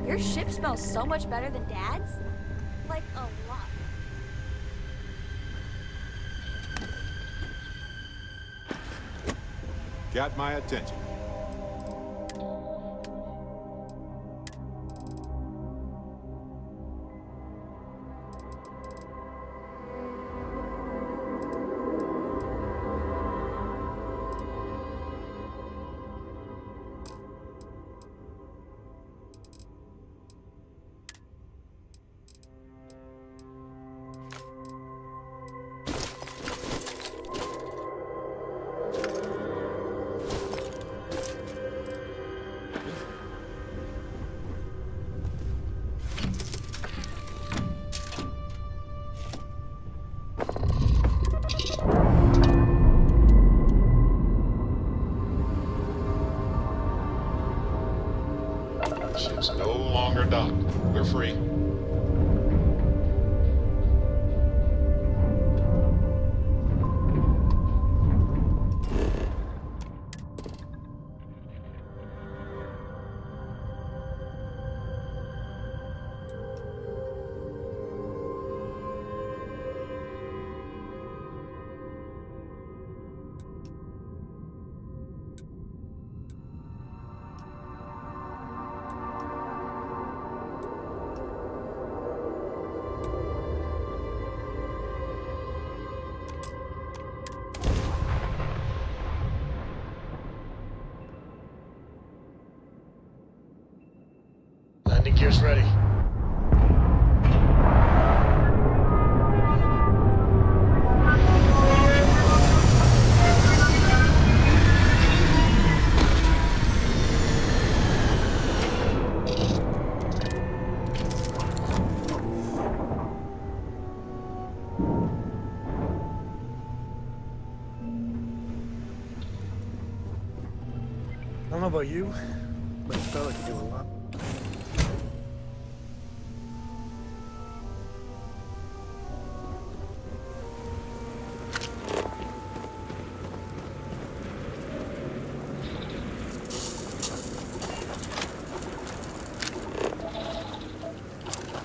Your ship smells so much better than Dad's? Like, a lot. Got my attention. Ship's no longer docked. We're free. Landing gear's ready. I don't know about you, but I felt like you do a lot.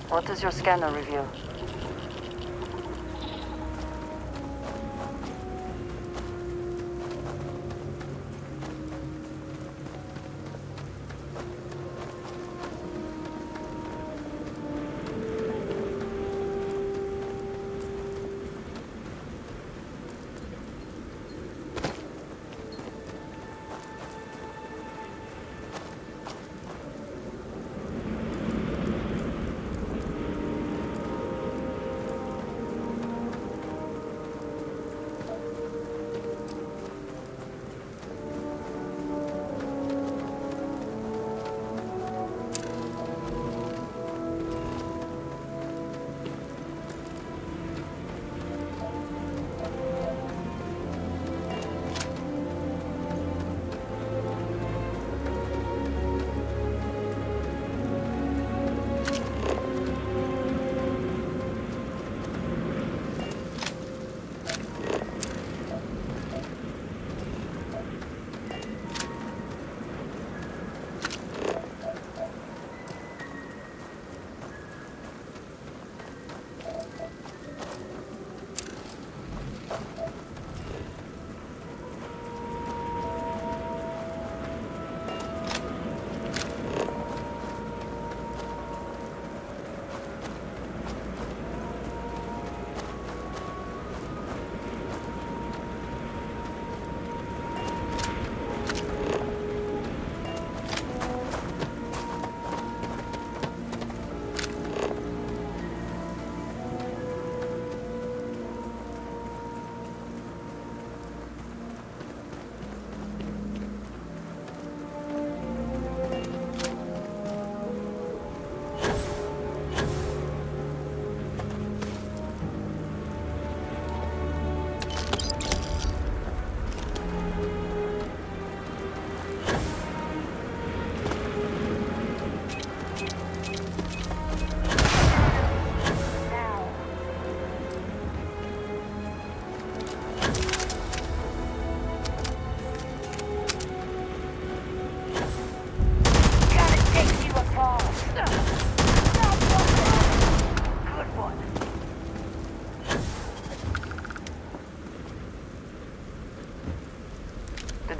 What does your scanner reveal?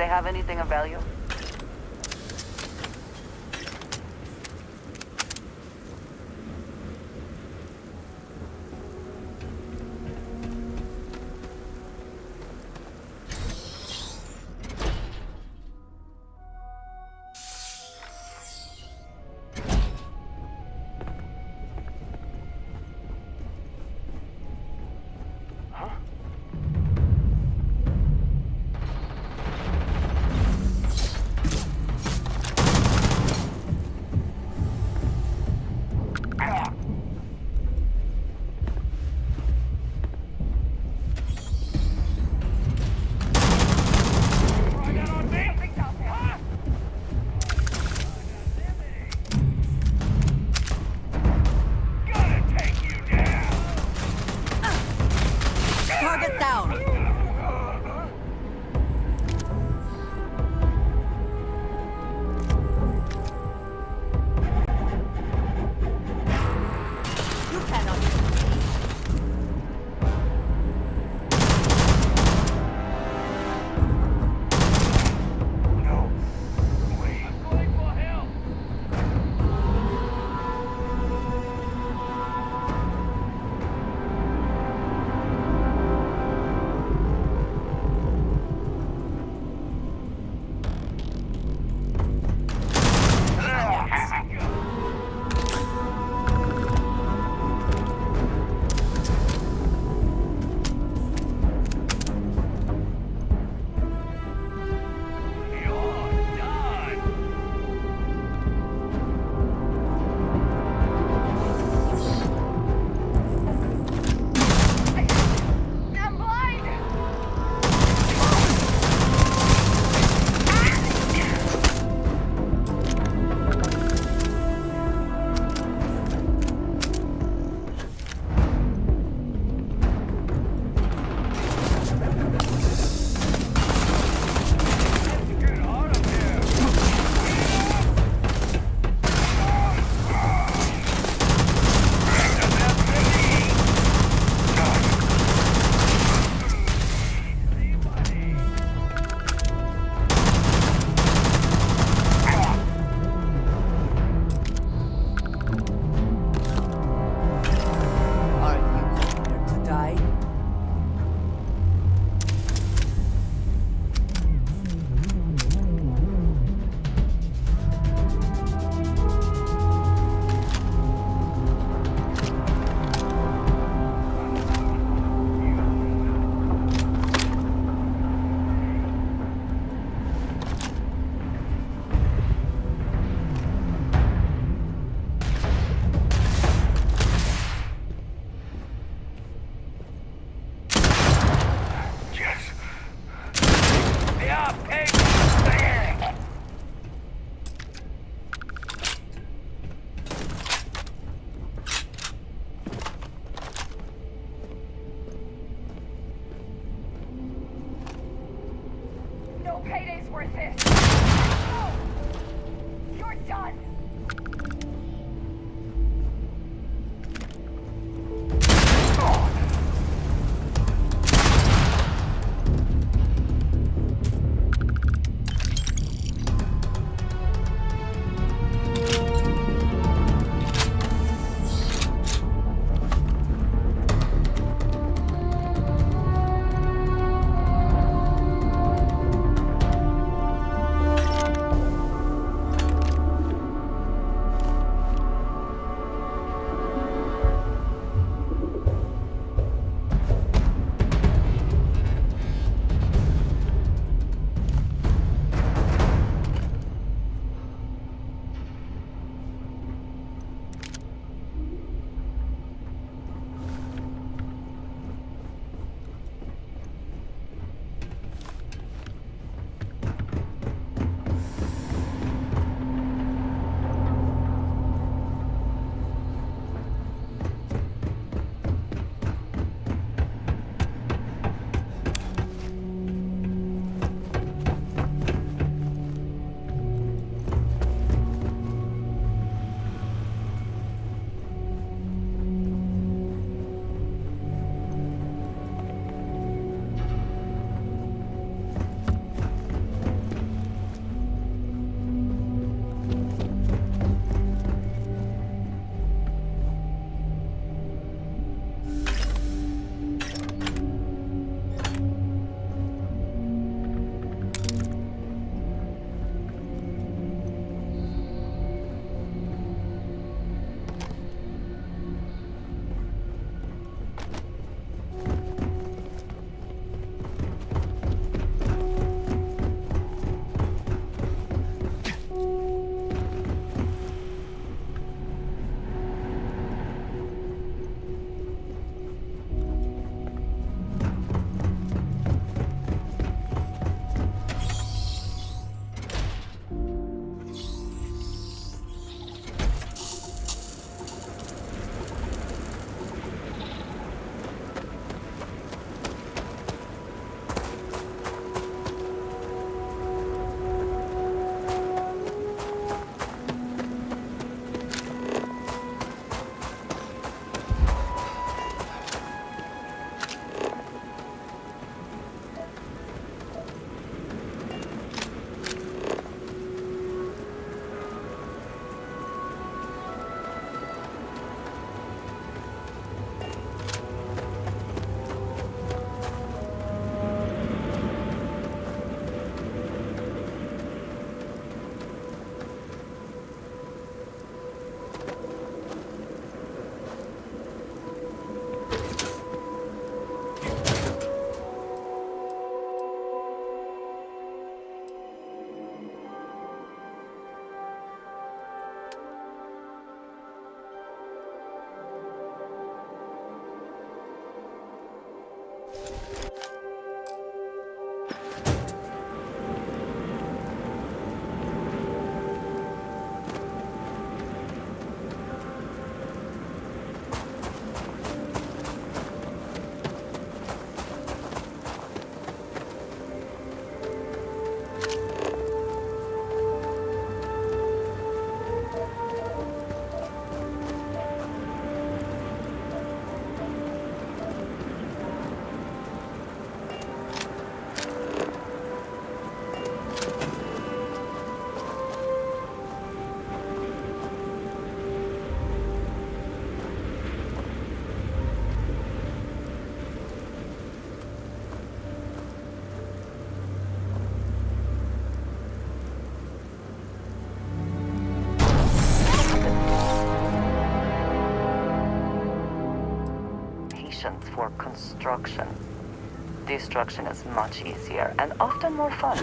they have anything of value? Target down! You cannot shoot me. Payday's worth this. No! You're done. for construction. Destruction is much easier and often more fun.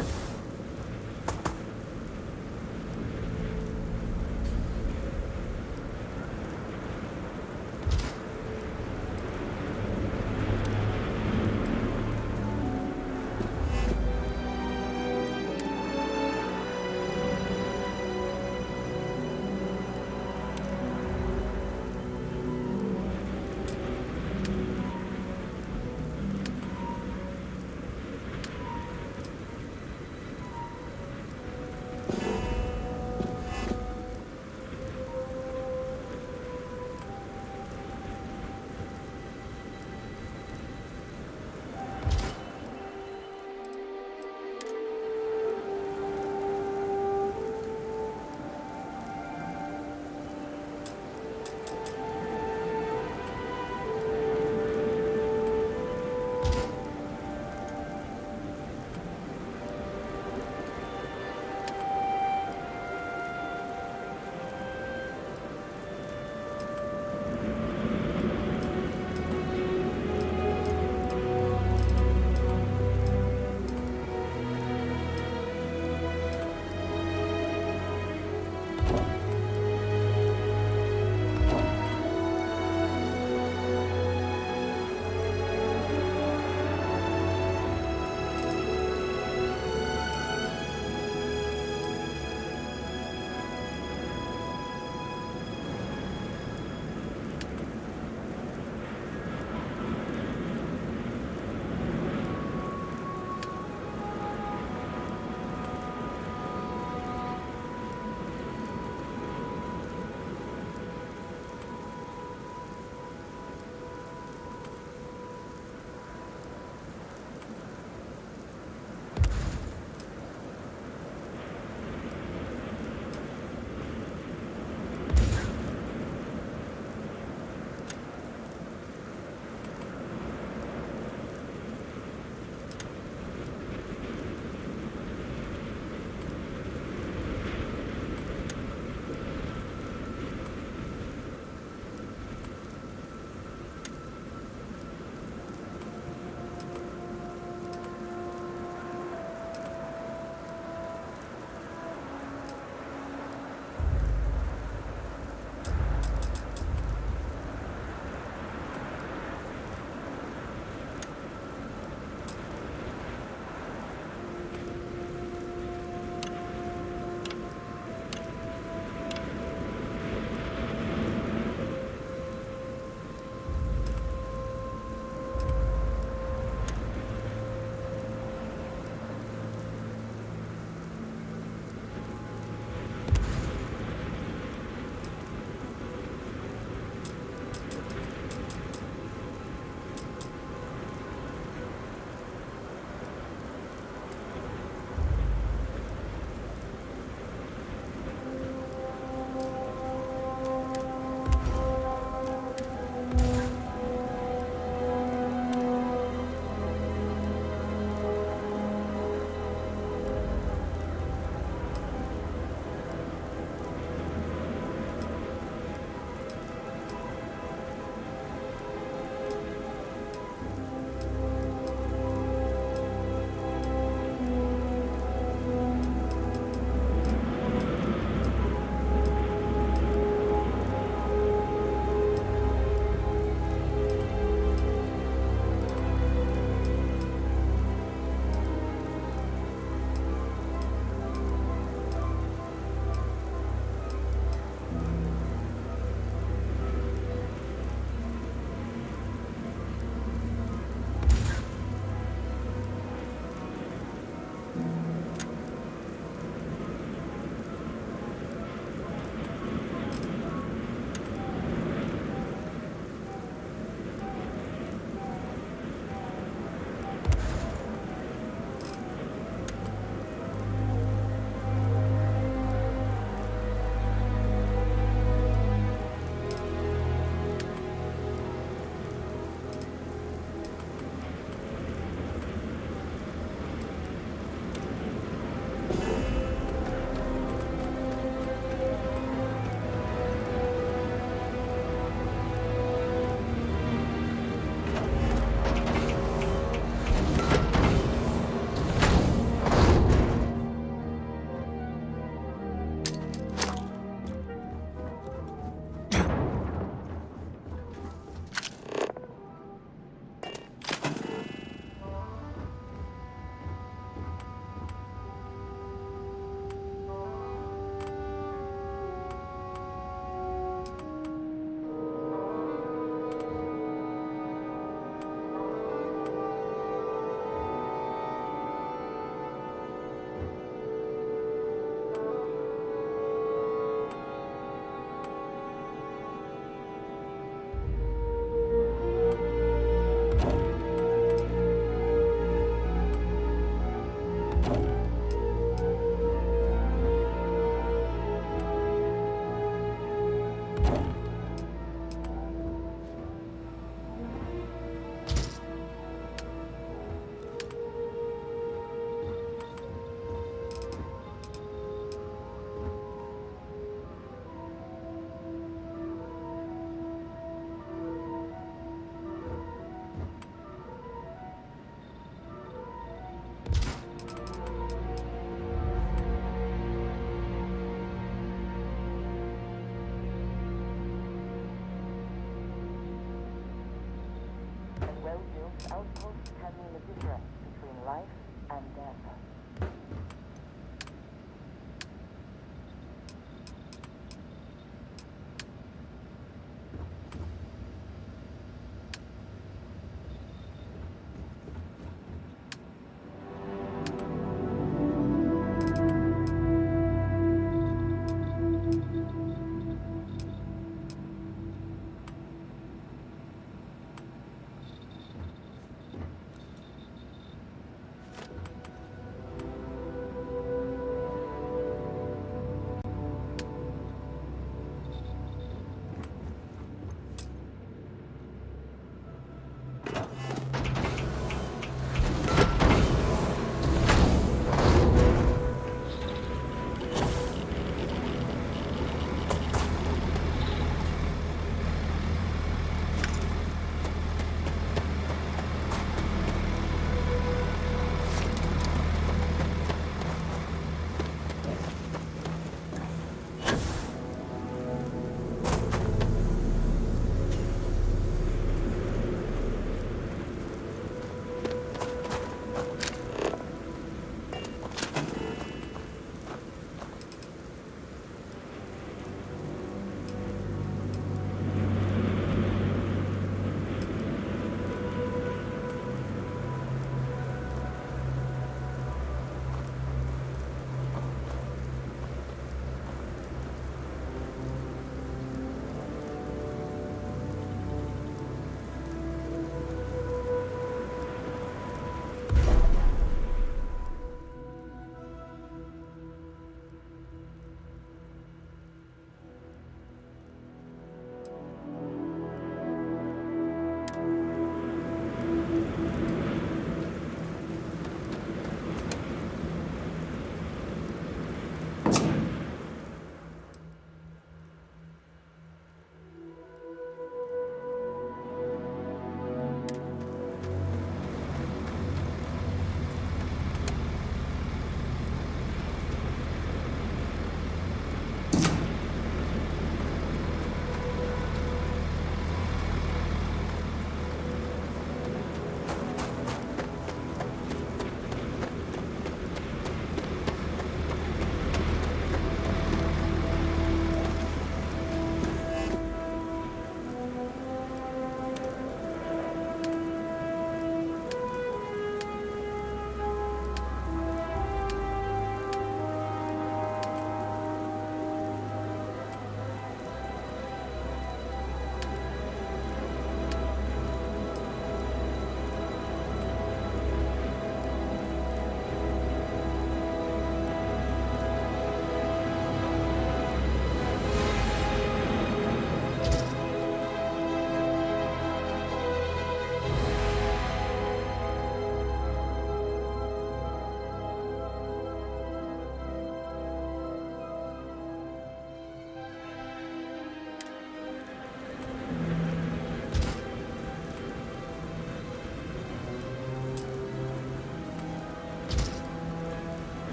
This outpost is handling the difference between life and death.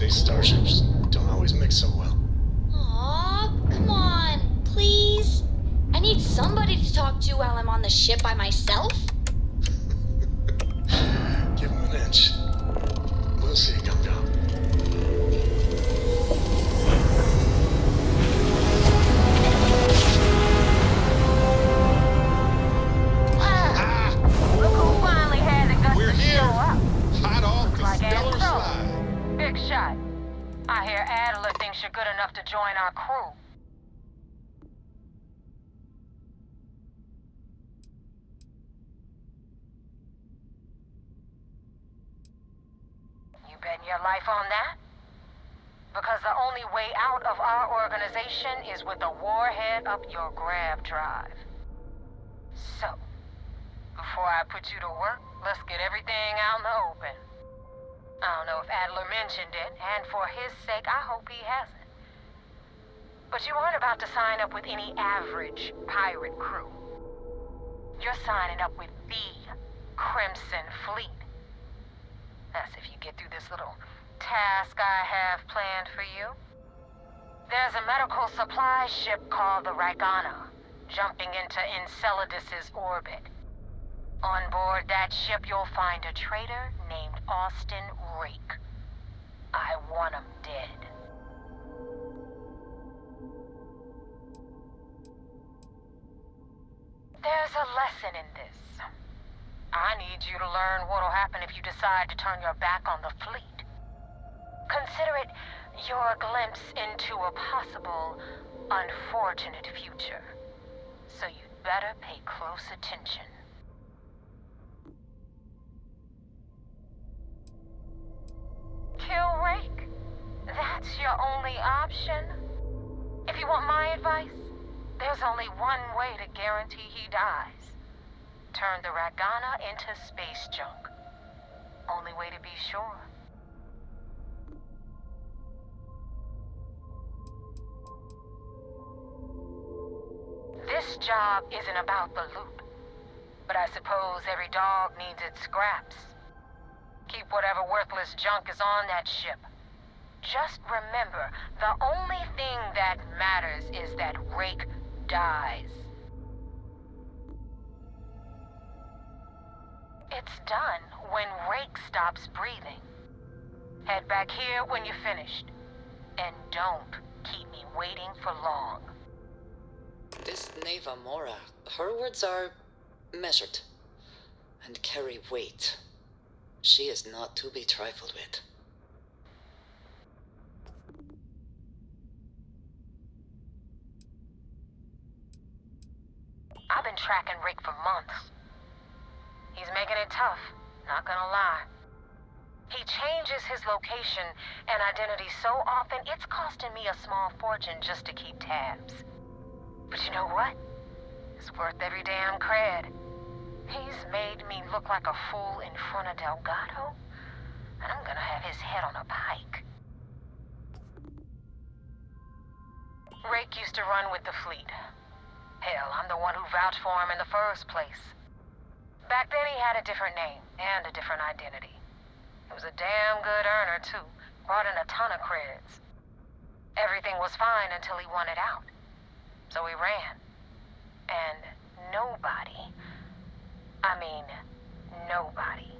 these starships don't always mix so well. Aw, come on, please. I need somebody to talk to while I'm on the ship by myself. Give him an inch. We'll see, Gum-Gum. Look who finally had the guts We're to here. show up. Hot off Looks the like stellar Anso. slide. Big shot. I hear Adler thinks you're good enough to join our crew. You betting your life on that? Because the only way out of our organization is with a warhead up your grav drive. So, before I put you to work, let's get everything out in the open. I don't know if Adler mentioned it, and for his sake, I hope he hasn't. But you aren't about to sign up with any average pirate crew. You're signing up with the Crimson Fleet. That's if you get through this little task I have planned for you. There's a medical supply ship called the Ragana, jumping into Enceladus's orbit. On board that ship, you'll find a traitor named Austin Rake. I want him dead. There's a lesson in this. I need you to learn what'll happen if you decide to turn your back on the fleet. Consider it your glimpse into a possible, unfortunate future. So you'd better pay close attention. Kill Rake? That's your only option? If you want my advice, there's only one way to guarantee he dies. Turn the Ragana into space junk. Only way to be sure. This job isn't about the loot, but I suppose every dog needs its scraps. Keep whatever worthless junk is on that ship. Just remember, the only thing that matters is that Rake dies. It's done when Rake stops breathing. Head back here when you're finished. And don't keep me waiting for long. This Neva Mora, her words are measured and carry weight. She is not to be trifled with. I've been tracking Rake for months. He's making it tough, not gonna lie. He changes his location and identity so often, it's costing me a small fortune just to keep tabs. But you know what? It's worth every damn cred. He's made me look like a fool in front of Delgado, and I'm gonna have his head on a pike. Rake used to run with the fleet. Hell, I'm the one who vouched for him in the first place. Back then he had a different name and a different identity. He was a damn good earner, too. Brought in a ton of creds. Everything was fine until he wanted out. So he ran. And nobody, I mean, nobody,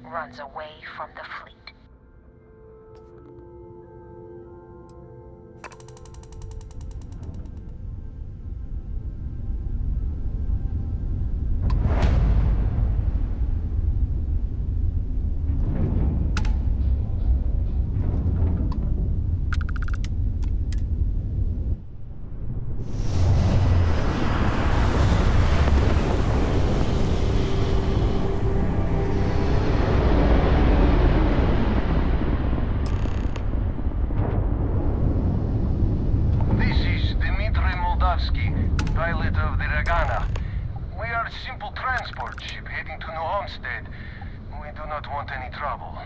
runs away from the fleet. Pilot of the Ragana. We are a simple transport ship heading to New Homestead. We do not want any trouble.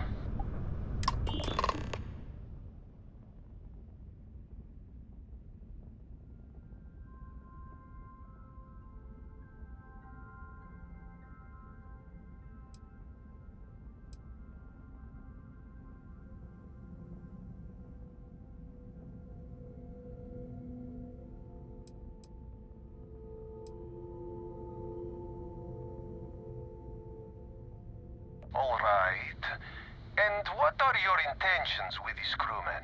your intentions with these crewmen?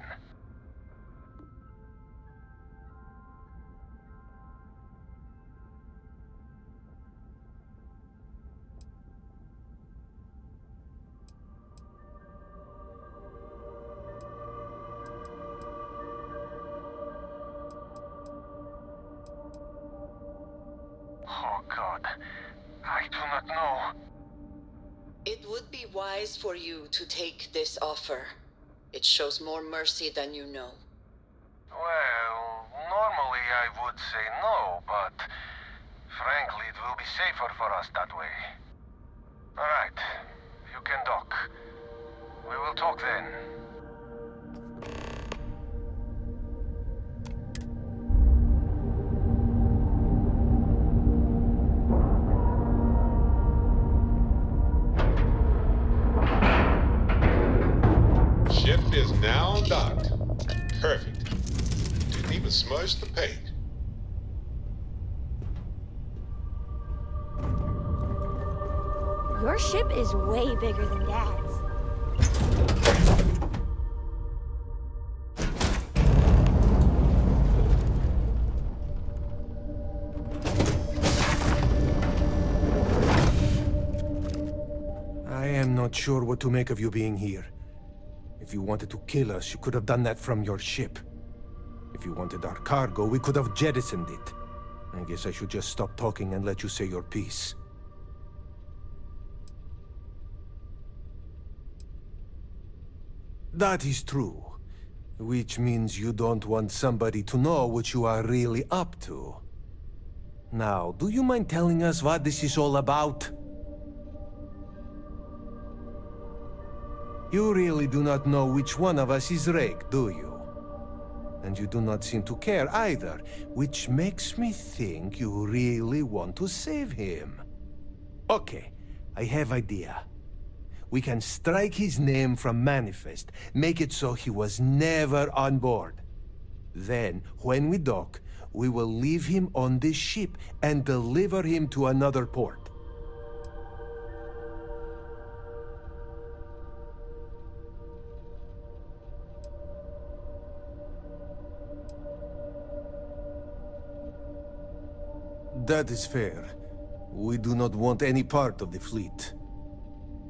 Oh God, I do not know. It would be wise for you to take this offer. It shows more mercy than you know. Well, normally I would say no, but frankly, it will be safer for us that way. All right, you can dock. We will talk then. Ship is now docked. Perfect. Didn't even smudge the paint. Your ship is way bigger than Dad's. I am not sure what to make of you being here. If you wanted to kill us, you could have done that from your ship. If you wanted our cargo, we could have jettisoned it. I guess I should just stop talking and let you say your piece. That is true. Which means you don't want somebody to know what you are really up to. Now, do you mind telling us what this is all about? You really do not know which one of us is Rake, do you? And you do not seem to care either, which makes me think you really want to save him. Okay, I have idea. We can strike his name from Manifest, make it so he was never on board. Then, when we dock, we will leave him on this ship and deliver him to another port. That is fair. We do not want any part of the fleet.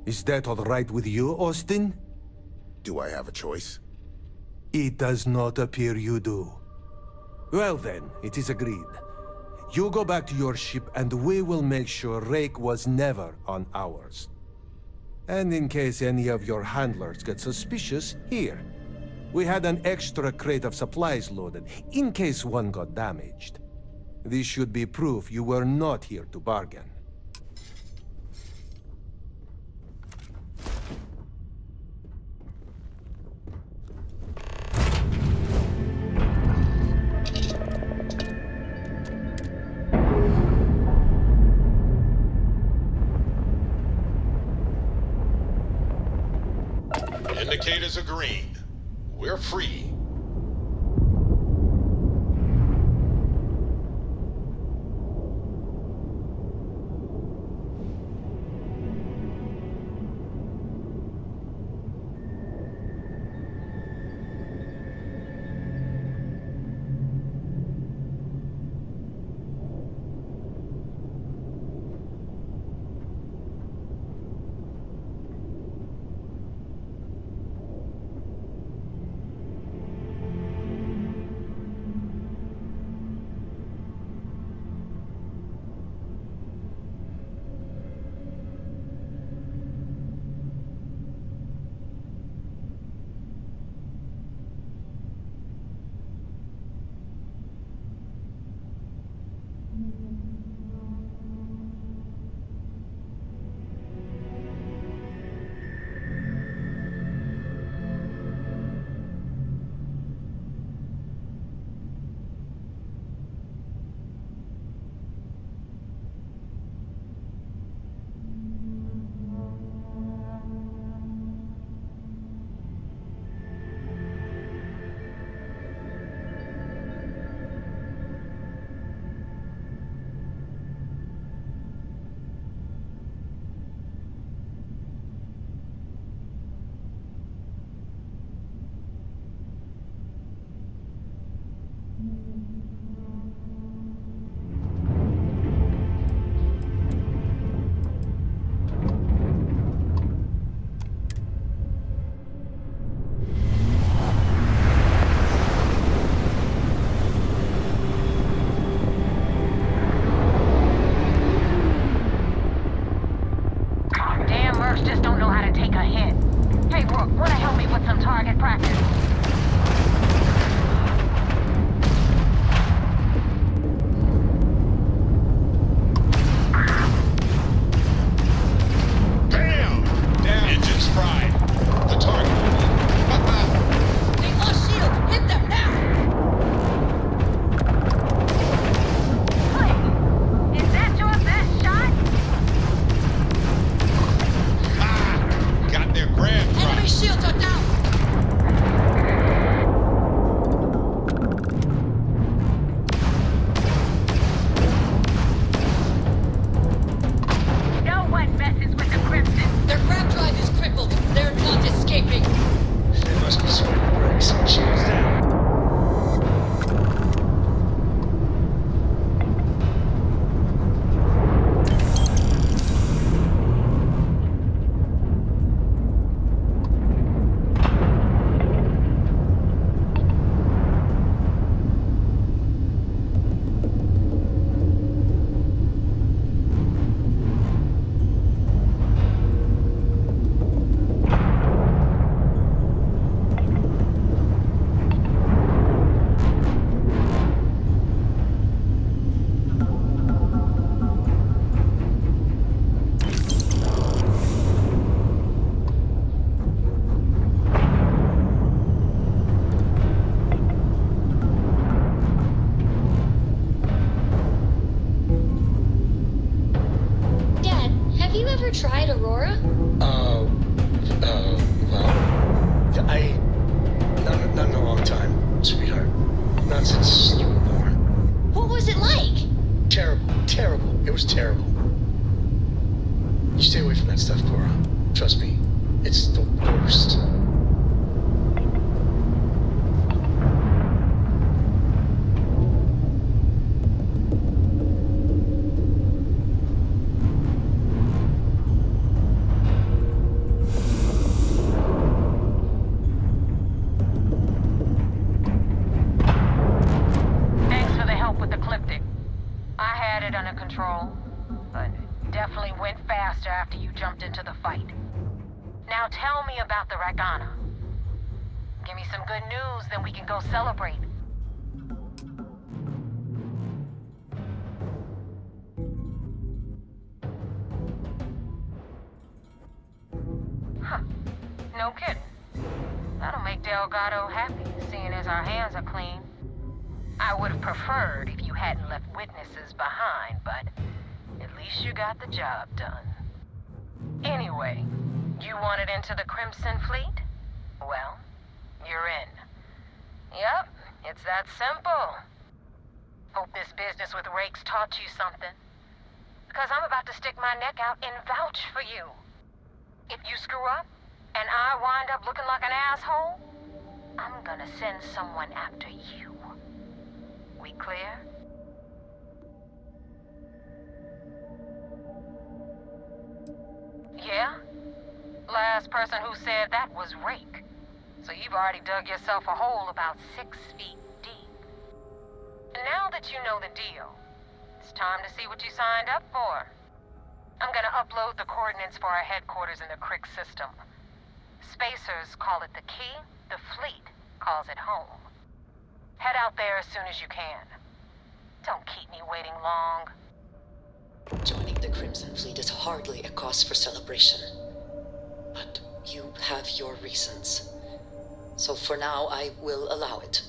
Is that all right with you, Austin? Do I have a choice? It does not appear you do. Well then, it is agreed. You go back to your ship and we will make sure Rake was never on ours. And in case any of your handlers get suspicious, here. We had an extra crate of supplies loaded, in case one got damaged. This should be proof you were not here to bargain. Indicators are green. We're free. wanna help me with some target practice? Damn! Down. Engines fried. The target. They lost shield! Hit them now! Is that your best shot? Got their grab drive. Enemy shields are down! No one messes with the Crimson. Their grab drive is crippled. They're not escaping. They must be sweating bricks. Shields down. Dad, have you ever tried Aurora? Well, not in a long time, sweetheart. Not since you were born. What was it like? Terrible. It was terrible. You stay away from that stuff, Cora. Trust me, it's the worst. Thanks for the help with the Cliptic. I had it under control, but it definitely went faster after you jumped into the fight. Now tell me about the Ragana. Give me some good news, then we can go celebrate. Huh. No kidding. That'll make Delgado happy, seeing as our hands are clean. I would have preferred if you hadn't left witnesses behind, but at least you got the job done. Anyway, you wanted into the Crimson Fleet? Well, you're in. Yep, it's that simple. Hope this business with Rakes taught you something. Because I'm about to stick my neck out and vouch for you. If you screw up, and I wind up looking like an asshole, I'm gonna send someone after you. We clear? Yeah? Last person who said that was Rake. So you've already dug yourself a hole about 6 feet deep. And now that you know the deal, it's time to see what you signed up for. I'm gonna upload the coordinates for our headquarters in the Crick system. Spacers call it the key, the fleet calls it home. Head out there as soon as you can. Don't keep me waiting long. Joining the Crimson Fleet is hardly a cause for celebration. But you have your reasons. So for now, I will allow it.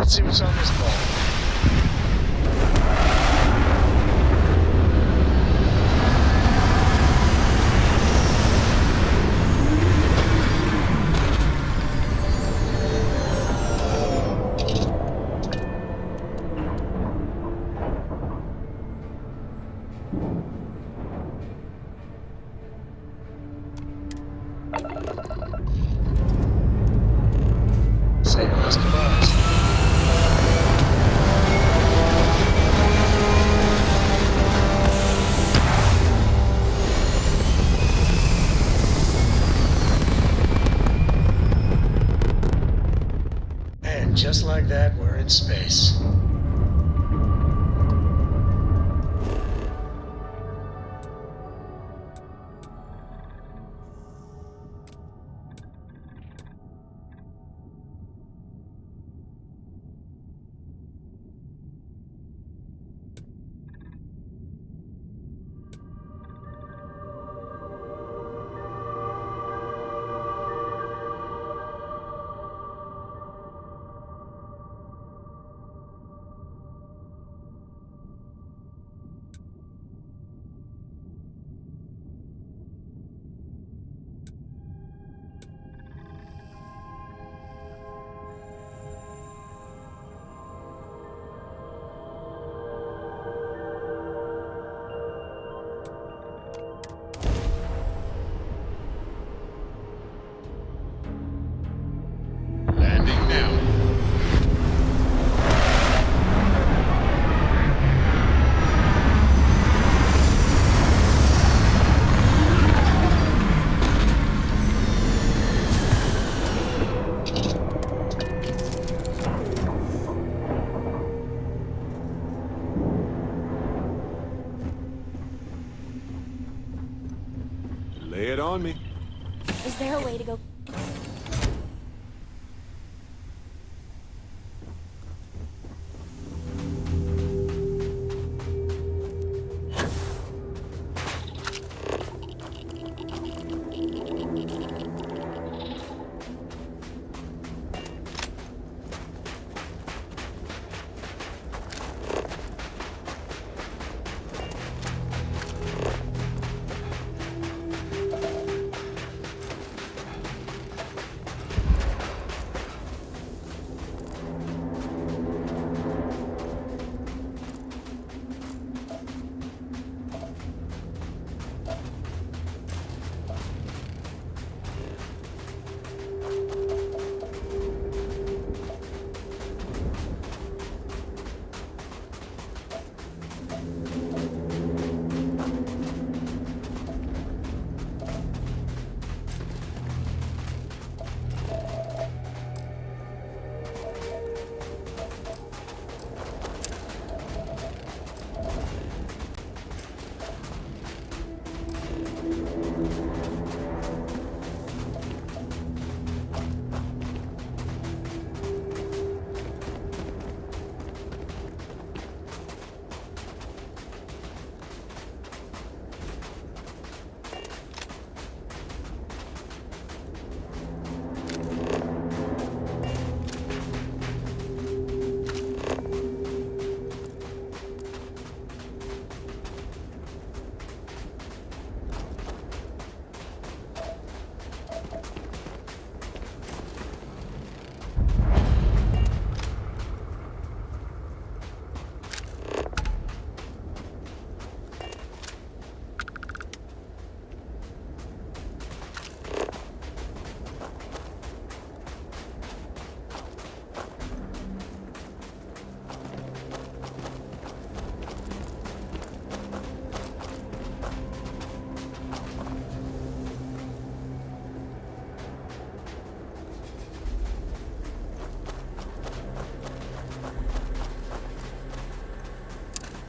Let's see what's on this ball. Say no less goodbyes. And just like that, we're in space. Landing now. Lay it on me. Is there a way to go?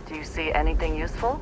Do you see anything useful?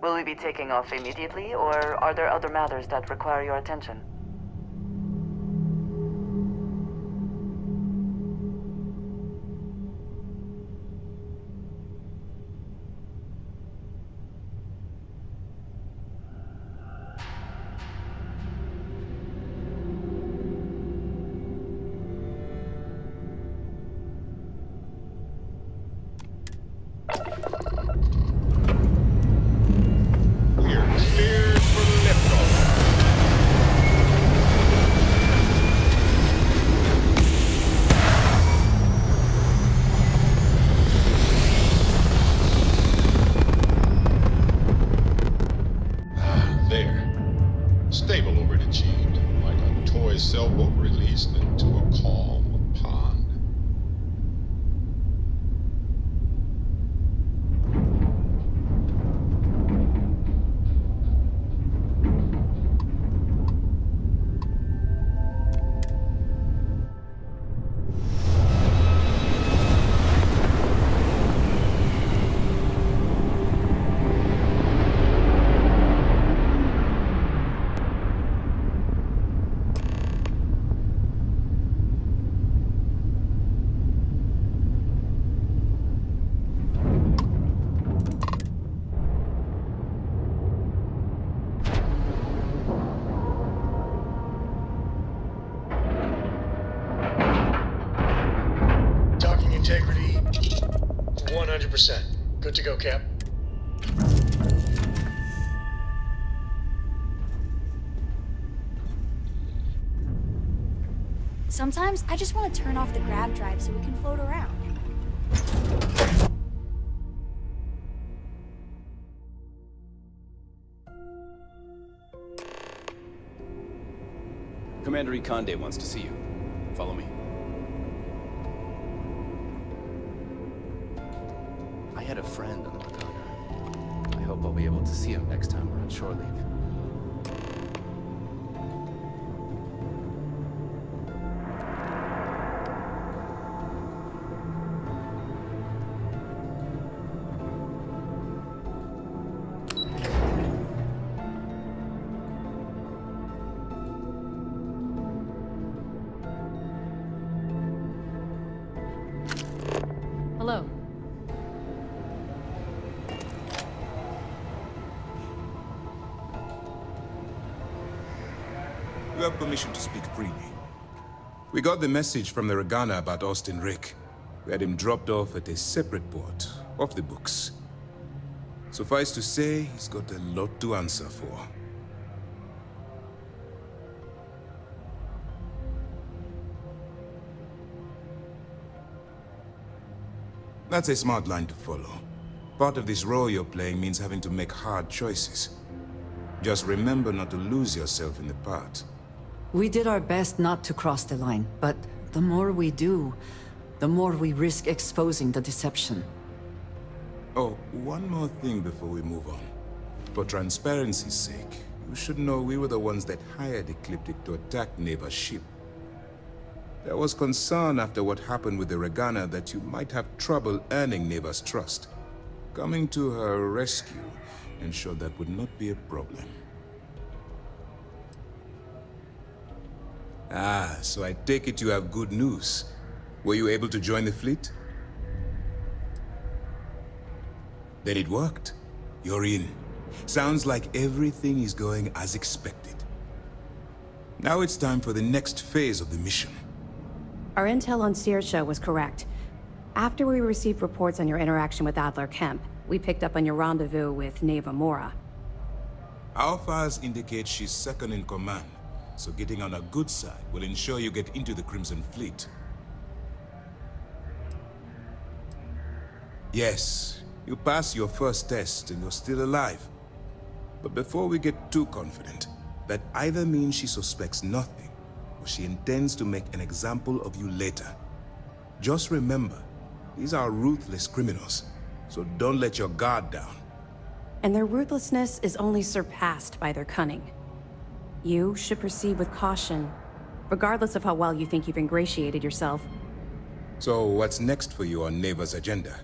Will we be taking off immediately, or are there other matters that require your attention? We're cleared for liftoff. There. Stable over it achieved, like a toy sailboat released into a calm pond. Docking integrity, 100%. Good to go, Cap. Sometimes I just want to turn off the grav drive so we can float around. Commander Ikonde wants to see you. Follow me. I had a friend on the Laguna. I hope I'll be able to see him next time we're on shore leave. Hello. You have permission to speak freely. We got the message from the Regana about Austin Rick. We had him dropped off at a separate port, off the books. Suffice to say, he's got a lot to answer for. That's a smart line to follow. Part of this role you're playing means having to make hard choices. Just remember not to lose yourself in the part. We did our best not to cross the line, but the more we do, the more we risk exposing the deception. Oh, one more thing before we move on. For transparency's sake, you should know we were the ones that hired Ecliptic to attack Neva's ship. There was concern after what happened with the Regana that you might have trouble earning Neva's trust. Coming to her rescue ensured that would not be a problem. Ah, so I take it you have good news. Were you able to join the fleet? Then it worked. You're in. Sounds like everything is going as expected. Now it's time for the next phase of the mission. Our intel on Saoirse was correct. After we received reports on your interaction with Adler Kemp, we picked up on your rendezvous with Neva Mora. Our files indicate she's second in command, so getting on her good side will ensure you get into the Crimson Fleet. Yes, you passed your first test and you're still alive. But before we get too confident, that either means she suspects nothing, or she intends to make an example of you later. Just remember, these are ruthless criminals, so don't let your guard down. And their ruthlessness is only surpassed by their cunning. You should proceed with caution, regardless of how well you think you've ingratiated yourself. So what's next for you on Neva's agenda?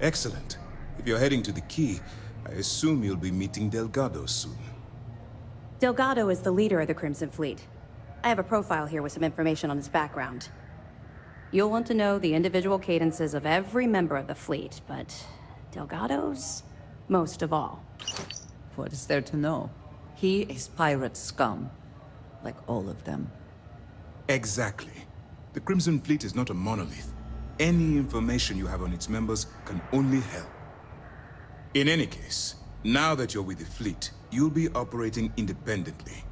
Excellent. If you're heading to the Key, I assume you'll be meeting Delgado soon. Delgado is the leader of the Crimson Fleet. I have a profile here with some information on his background. You'll want to know the individual cadences of every member of the fleet, but Delgado's most of all. What is there to know? He is pirate scum, like all of them. Exactly. The Crimson Fleet is not a monolith. Any information you have on its members can only help. In any case, now that you're with the fleet, you'll be operating independently.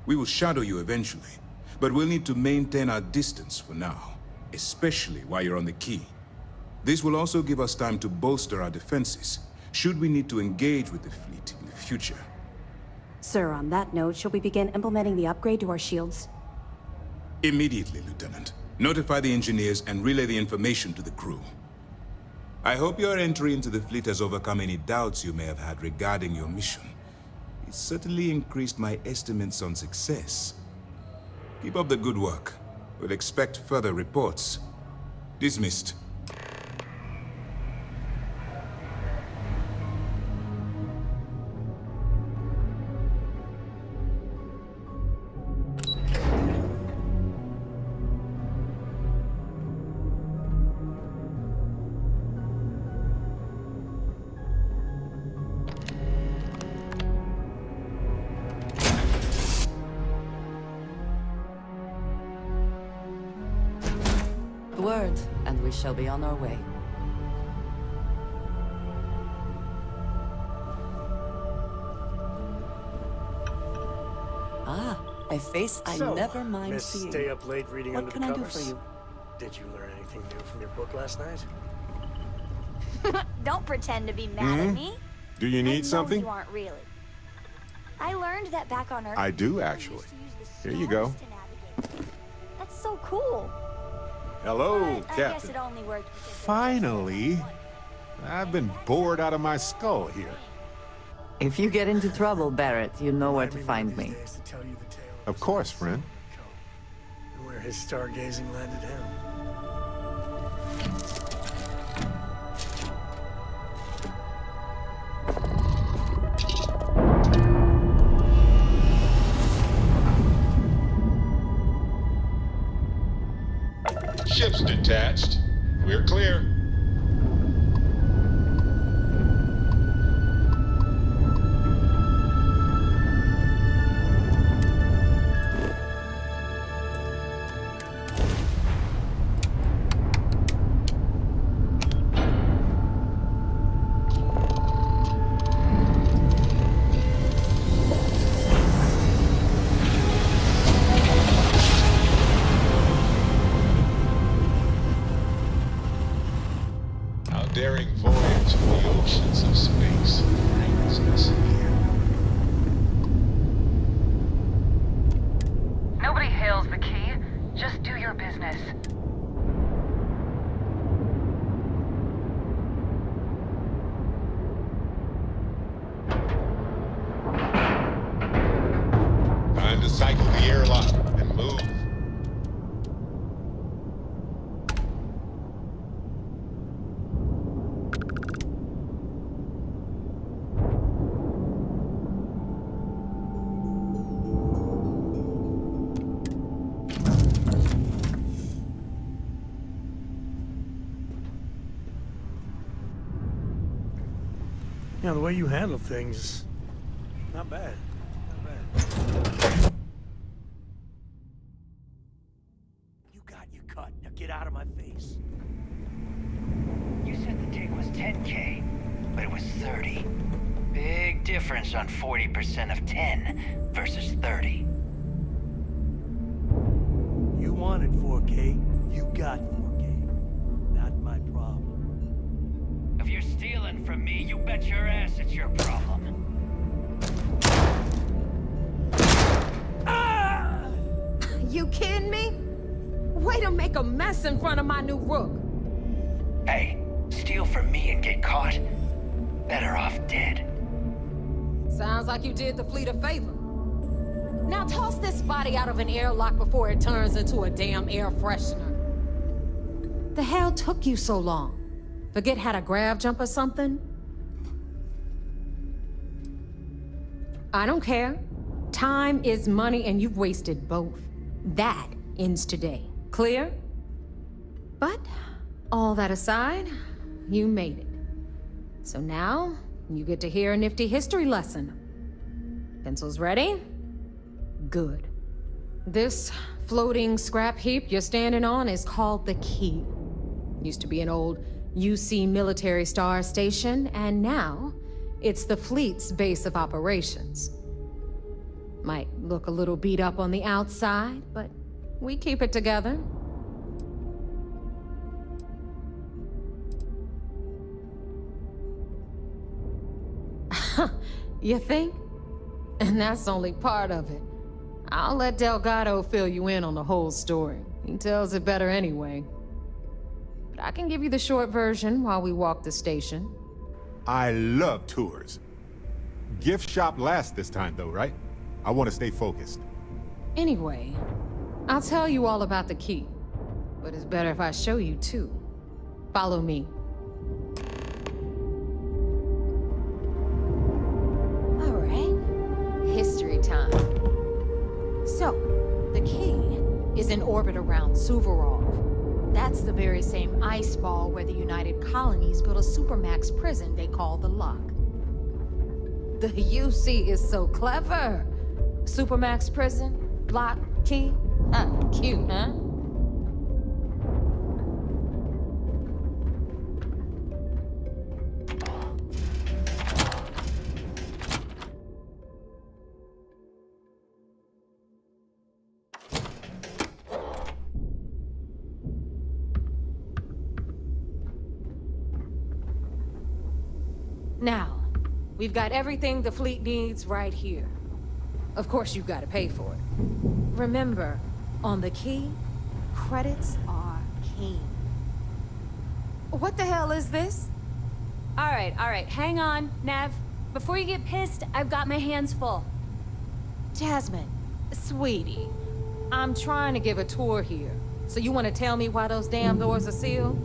We will shadow you eventually, but we'll need to maintain our distance for now, especially while you're on the Key. This will also give us time to bolster our defenses, should we need to engage with the fleet in the future. Sir, on that note, shall we begin implementing the upgrade to our shields? Immediately, Lieutenant. Notify the engineers and relay the information to the crew. I hope your entry into the fleet has overcome any doubts you may have had regarding your mission. It certainly increased my estimates on success. Keep up the good work. We'll expect further reports. Dismissed. Word, and we shall be on our way. Ah, a face I never mind Miss seeing. Stay up late reading What under can the I do covers? for you? Did you learn anything new from your book last night? Don't pretend to be mad at me. Do you I need know something? You aren't really. I learned that back on Earth. I do, actually. Here you go. That's so cool. Hello, But I guess Captain. it only worked. Finally. I've been bored out of my skull here. If you get into trouble, Barrett, you know where to find me. Of course, friend. And where his stargazing landed him. Ship's detached. We're clear. Daring voyage in the oceans of space brings us here. Nobody hails the Key. Just do your business. Time to cycle the airlock and move. You know, the way you handle things, not bad. Not bad. You got your cut. Now get out of my face. You said the take was 10K, but it was 30. Big difference on 40% of 10 versus 30. You wanted 4K, you got 4K. Not my problem. If you're stealing from me, you bet your ass it's your problem. You kidding me? Way to make a mess in front of my new rook. Hey, steal from me and get caught? Better off dead. Sounds like you did the fleet a favor. Now toss this body out of an airlock before it turns into a damn air freshener. The hell took you so long? Forget how to grab jump or something? I don't care. Time is money and you've wasted both. That ends today. Clear? But, all that aside, you made it. So now, you get to hear a nifty history lesson. Pencils ready? Good. This floating scrap heap you're standing on is called the Key. Used to be an old UC military star station, and now it's the fleet's base of operations. Might look a little beat up on the outside, but we keep it together. You think? And that's only part of it. I'll let Delgado fill you in on the whole story. He tells it better anyway. But I can give you the short version while we walk the station. I love tours. Gift shop last this time though, right? I want to stay focused. Anyway, I'll tell you all about the Key. But it's better if I show you too. Follow me. All right. History time. So, the Key is in orbit around Suvorov. That's the very same ice ball where the United Colonies built a supermax prison they call the Lock. The UC is so clever. Supermax prison, Lock, Key. Cute, huh? Now, we've got everything the fleet needs right here. Of course, you've got to pay for it. Remember, on the Key, credits are king. What the hell is this? All right, hang on, Nev. Before you get pissed, I've got my hands full. Jasmine, sweetie, I'm trying to give a tour here. So you want to tell me why those damn doors are sealed?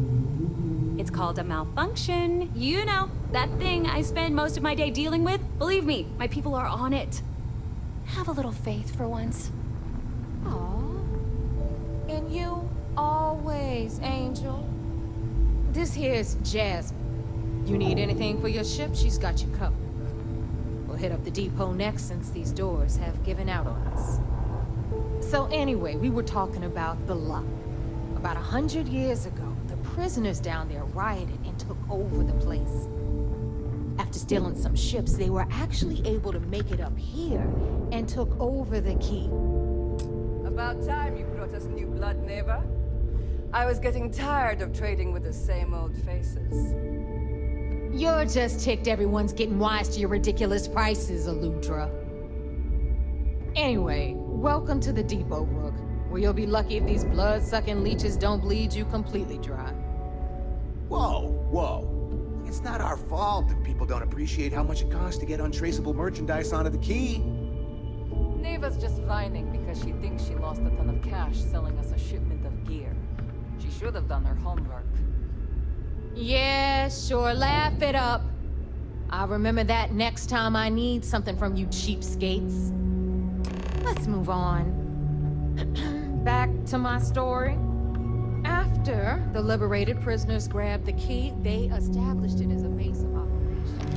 It's called a malfunction. You know, that thing I spend most of my day dealing with. Believe me, my people are on it. Have a little faith for once. Aw. And you always, Angel. This here's Jasmine. You need anything for your ship, she's got you covered. We'll hit up the depot next since these doors have given out on us. So anyway, we were talking about the Lock. About 100 years ago, the prisoners down there rioted and took over the place. After stealing some ships, they were actually able to make it up here and took over the Key. About time you brought us new blood, Neva. I was getting tired of trading with the same old faces. You're just ticked everyone's getting wise to your ridiculous prices, Aludra. Anyway, welcome to the depot, Rook, where you'll be lucky if these blood-sucking leeches don't bleed you completely dry. Whoa. It's not our fault that people don't appreciate how much it costs to get untraceable merchandise onto the Key. Neva's just whining because she thinks she lost a ton of cash selling us a shipment of gear. She should have done her homework. Yeah, sure, laugh it up. I'll remember that next time I need something from you cheapskates. Let's move on. Back to my story. After the liberated prisoners grabbed the Key, they established it as a base of operations.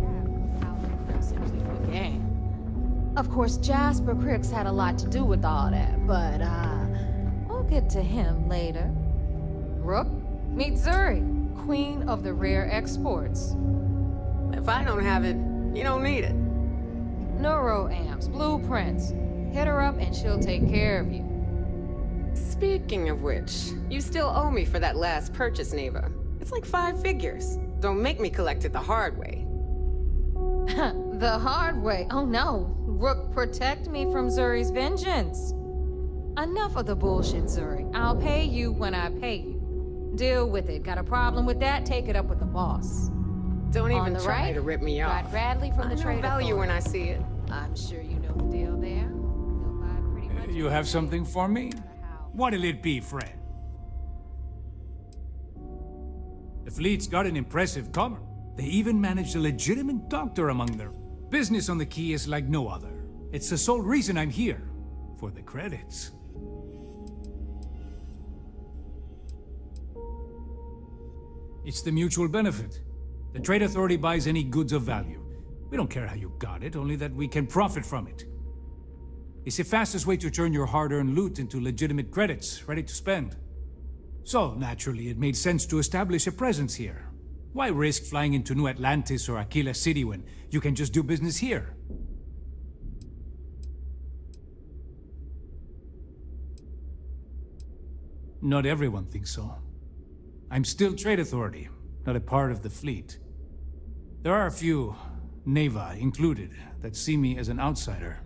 That was how the Crimson Fleet began. Of course, Jasper Cricks had a lot to do with all that, but we'll get to him later. Rook, meet Zuri, queen of the rare exports. If I don't have it, you don't need it. Neuroamps, blueprints. Hit her up and she'll take care of you. Speaking of which, you still owe me for that last purchase, Neva. It's like 5 figures. Don't make me collect it the hard way. The hard way? Oh no. Rook, protect me from Zuri's vengeance. Enough of the bullshit, Zuri. I'll pay you when I pay you. Deal with it. Got a problem with that? Take it up with the boss. Don't On even the try right, to rip me off. got Bradley from the I know trade value when I authority. see it. I'm sure you know the deal there. You have something for me? What'll it be, friend? The fleet's got an impressive comer. They even managed a legitimate doctor among their business on the quay is like no other. It's the sole reason I'm here. For the credits. It's the mutual benefit. The Trade Authority buys any goods of value. We don't care how you got it, only that we can profit from it. It's the fastest way to turn your hard-earned loot into legitimate credits, ready to spend. So, naturally, it made sense to establish a presence here. Why risk flying into New Atlantis or Aquila City when you can just do business here? Not everyone thinks so. I'm still Trade Authority, not a part of the fleet. There are a few, Neva included, that see me as an outsider.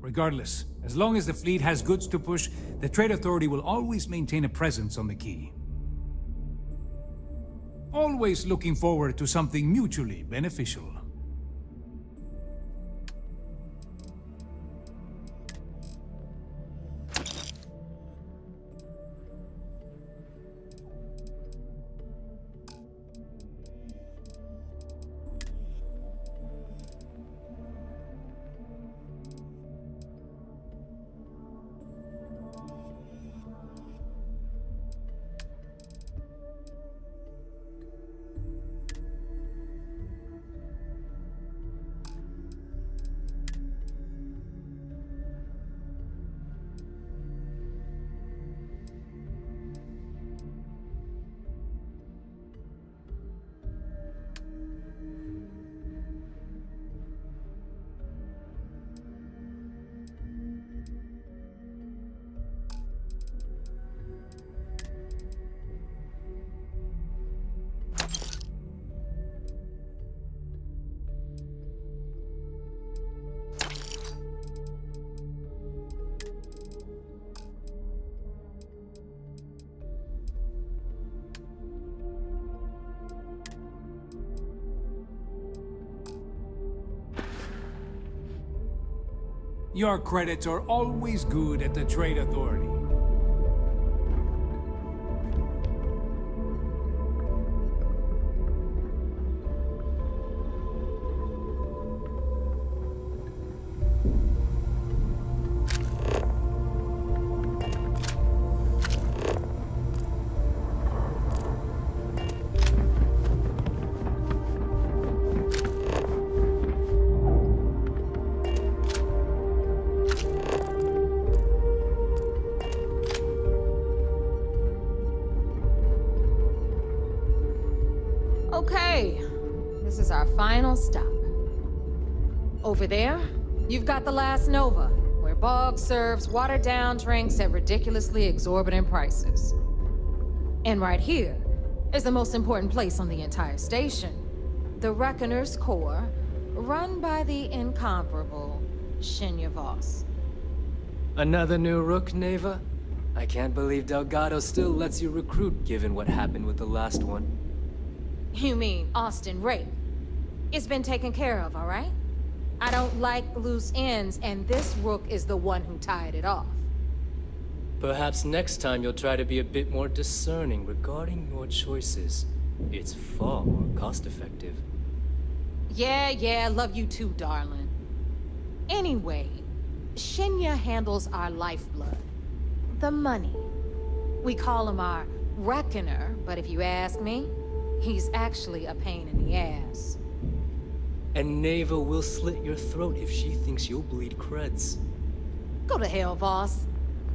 Regardless, as long as the fleet has goods to push, the Trade Authority will always maintain a presence on the quay. Always looking forward to something mutually beneficial. Your credits are always good at the Trade Authority. Okay, this is our final stop. Over there, you've got the last Nova, where Bog serves watered-down drinks at ridiculously exorbitant prices. And right here is the most important place on the entire station, the Reckoner's Core, run by the incomparable Shinya Voss. Another new rook, Neva? I can't believe Delgado still lets you recruit, given what happened with the last one. You mean Austin Rape? It's been taken care of, all right? I don't like loose ends, and this rook is the one who tied it off. Perhaps next time you'll try to be a bit more discerning regarding your choices. It's far more cost-effective. Yeah, love you too, darling. Anyway, Shinya handles our lifeblood. The money. We call him our Reckoner, but if you ask me, he's actually a pain in the ass. And Neva will slit your throat if she thinks you'll bleed creds. Go to hell, boss.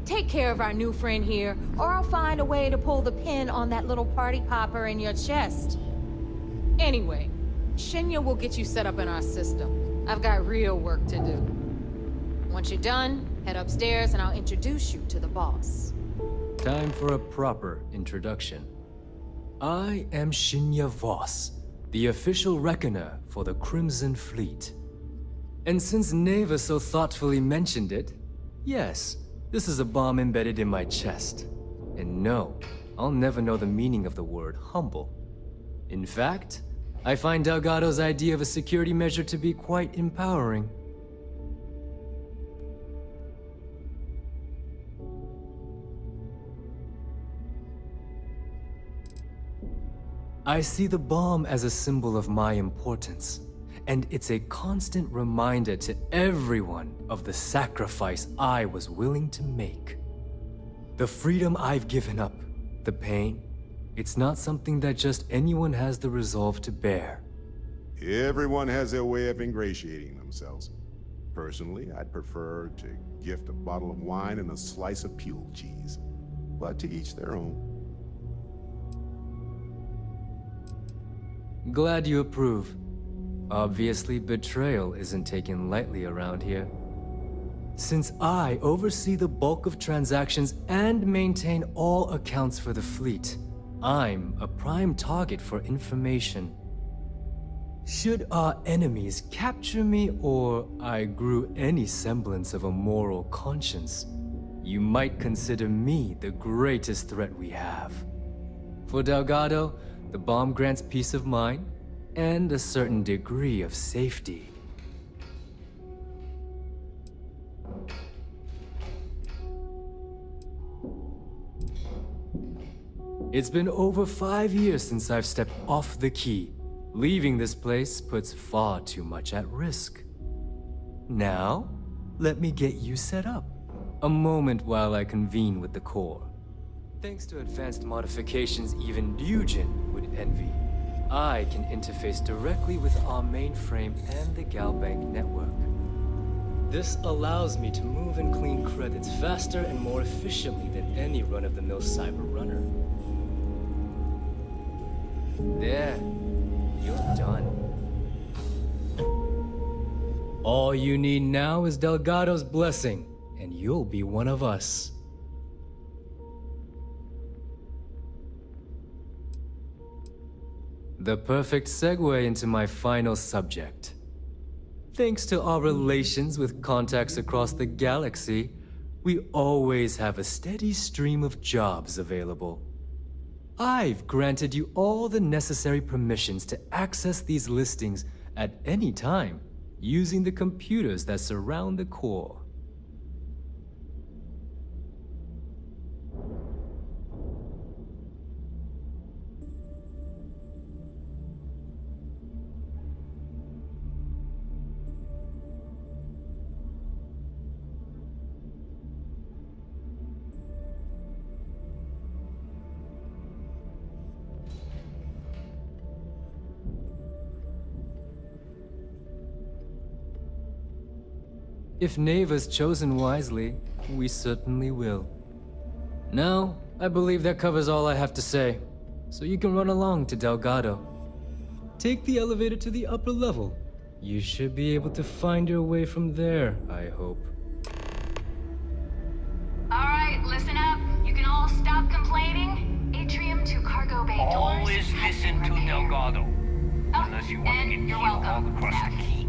Take care of our new friend here, or I'll find a way to pull the pin on that little party popper in your chest. Anyway, Shinya will get you set up in our system. I've got real work to do. Once you're done, head upstairs and I'll introduce you to the boss. Time for a proper introduction. I am Shinya Voss, the official reckoner for the Crimson Fleet. And since Neva so thoughtfully mentioned it, yes, this is a bomb embedded in my chest. And no, I'll never know the meaning of the word humble. In fact, I find Delgado's idea of a security measure to be quite empowering. I see the bomb as a symbol of my importance, and it's a constant reminder to everyone of the sacrifice I was willing to make. The freedom I've given up, the pain, it's not something that just anyone has the resolve to bear. Everyone has their way of ingratiating themselves. Personally, I'd prefer to gift a bottle of wine and a slice of pule cheese. But to each their own. Glad you approve. Obviously, betrayal isn't taken lightly around here. Since I oversee the bulk of transactions and maintain all accounts for the fleet, I'm a prime target for information. Should our enemies capture me or I grew any semblance of a moral conscience, you might consider me the greatest threat we have. For Delgado, the bomb grants peace of mind and a certain degree of safety. It's been over 5 years since I've stepped off the key. Leaving this place puts far too much at risk. Now, let me get you set up. A moment while I convene with the core. Thanks to advanced modifications even Nugent would envy, I can interface directly with our mainframe and the Galbank network. This allows me to move and clean credits faster and more efficiently than any run-of-the-mill cyber runner. There, you're done. All you need now is Delgado's blessing, and you'll be one of us. The perfect segue into my final subject. Thanks to our relations with contacts across the galaxy, we always have a steady stream of jobs available. I've granted you all the necessary permissions to access these listings at any time, using the computers that surround the core. If Neva's chosen wisely, we certainly will. Now, I believe that covers all I have to say, so you can run along to Delgado. Take the elevator to the upper level. You should be able to find your way from there, I hope. Alright, listen up. You can all stop complaining. Atrium to cargo bay doors. Always listen to Delgado. Unless you want to get keel hauled across the key.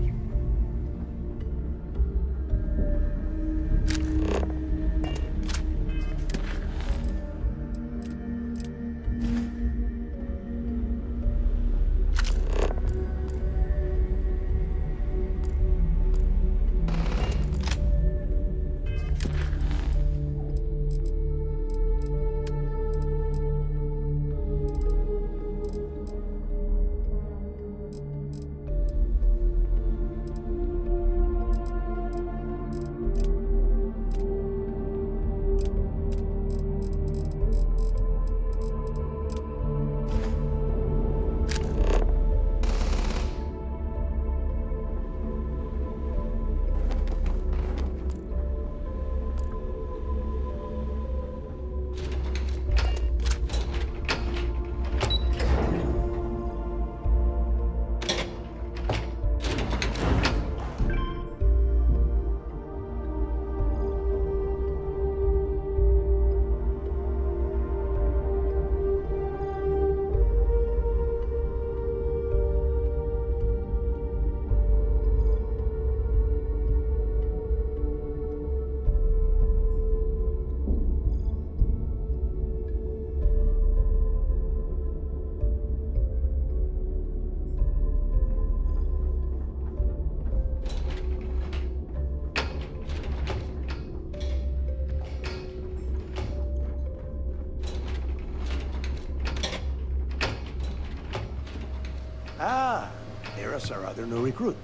Ah, there's our other new recruit.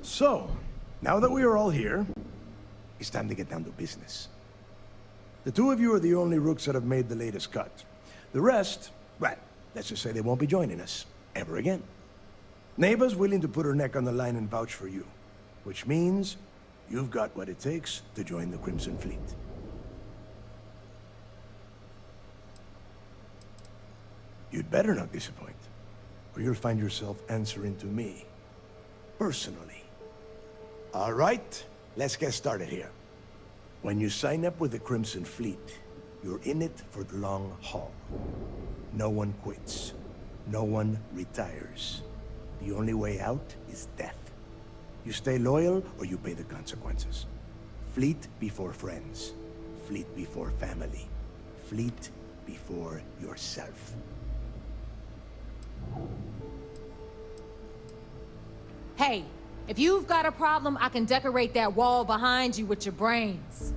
So, now that we are all here, it's time to get down to business. The two of you are the only rooks that have made the latest cut. The rest, well, let's just say they won't be joining us ever again. Neva's willing to put her neck on the line and vouch for you, which means you've got what it takes to join the Crimson Fleet. You'd better not disappoint, or you'll find yourself answering to me, personally. All right, let's get started here. When you sign up with the Crimson Fleet, you're in it for the long haul. No one quits. No one retires. The only way out is death. You stay loyal or you pay the consequences. Fleet before friends. Fleet before family. Fleet before yourself. Hey, if you've got a problem, I can decorate that wall behind you with your brains.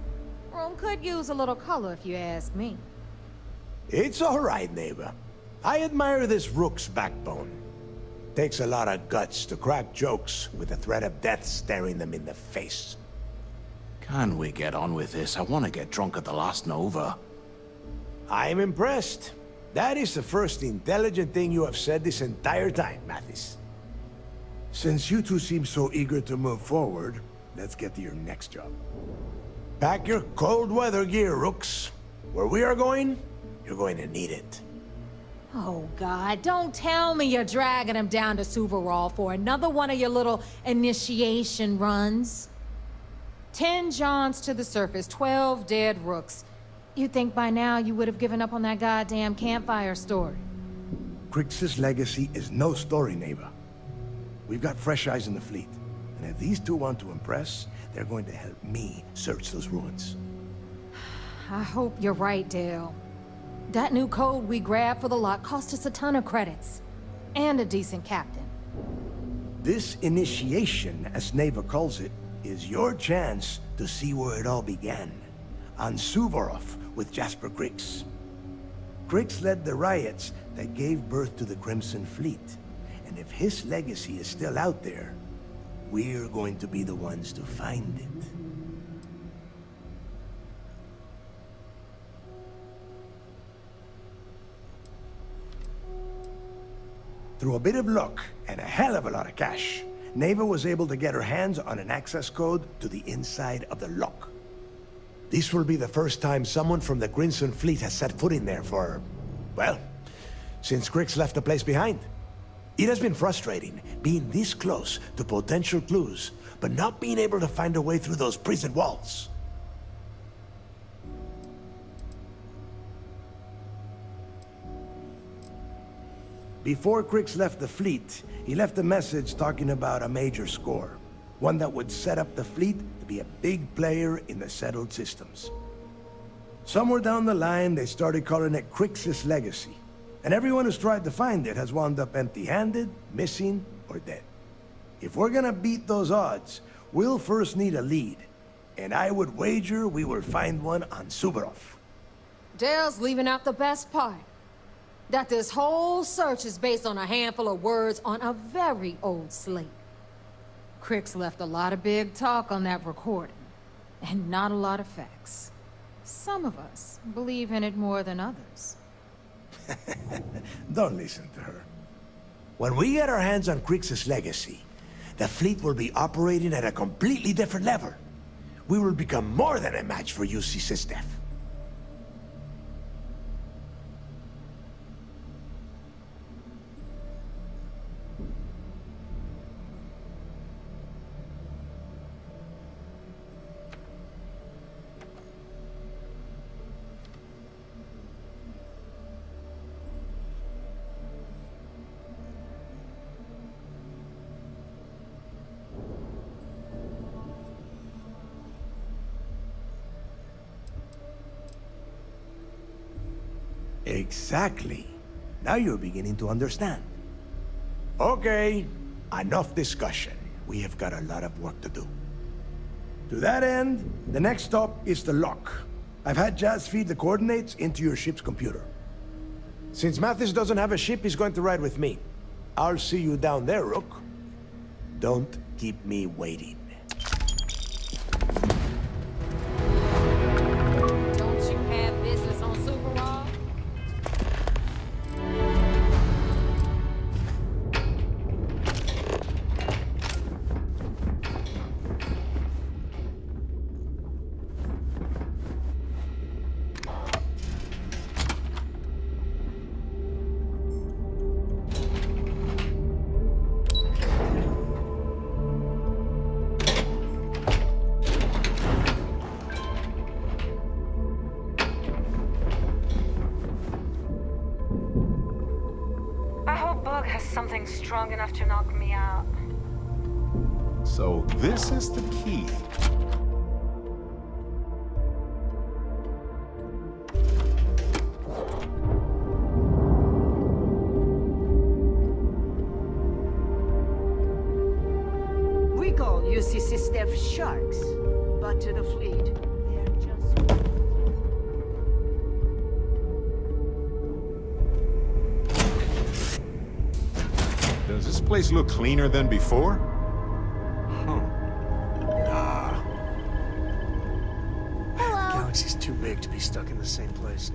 Room could use a little color if you ask me. It's all right, neighbor. I admire this rook's backbone. Takes a lot of guts to crack jokes with the threat of death staring them in the face. Can we get on with this? I want to get drunk at the last Nova. I'm impressed. That is the first intelligent thing you have said this entire time, Mathis. Since you two seem so eager to move forward, let's get to your next job. Pack your cold weather gear, rooks. Where we are going, you're going to need it. Oh, God, don't tell me you're dragging him down to Suvarol for another one of your little initiation runs. 10 Johns to the surface, 12 dead rooks. You'd think by now you would have given up on that goddamn campfire story. Crix's legacy is no story, neighbor. We've got fresh eyes in the fleet, and if these two want to impress, they're going to help me search those ruins. I hope you're right, Dale. That new code we grabbed for the lot cost us a ton of credits. And a decent captain. This initiation, as Neva calls it, is your chance to see where it all began. On Suvorov with Jasper Crix. Crix led the riots that gave birth to the Crimson Fleet. And if his legacy is still out there, we're going to be the ones to find it. Through a bit of luck and a hell of a lot of cash, Neva was able to get her hands on an access code to the inside of the lock. This will be the first time someone from the Crimson Fleet has set foot in there for, well, since Crix left the place behind. It has been frustrating being this close to potential clues, but not being able to find a way through those prison walls. Before Crix left the fleet, he left a message talking about a major score. One that would set up the fleet to be a big player in the settled systems. Somewhere down the line, they started calling it Crix's legacy. And everyone who's tried to find it has wound up empty-handed, missing, or dead. If we're gonna beat those odds, we'll first need a lead. And I would wager we will find one on Suvorov. Dale's leaving out the best part. That this whole search is based on a handful of words on a very old slate. Crix left a lot of big talk on that recording, and not a lot of facts. Some of us believe in it more than others. Don't listen to her. When we get our hands on Crix's legacy, the fleet will be operating at a completely different level. We will become more than a match for UC Sysdef. Exactly. Now you're beginning to understand. Okay, enough discussion. We have got a lot of work to do. To that end, the next stop is the lock. I've had Jazz feed the coordinates into your ship's computer. Since Mathis doesn't have a ship, he's going to ride with me. I'll see you down there, Rook. Don't keep me waiting. Don't you have business on Super Raw? I hope Bug has something strong enough to knock me out. So this is the key. We call UCC staff sharks, but to the fleet, they're just... Does this place look cleaner than before? Huh. Nah. The galaxy's too big to be stuck in the same place.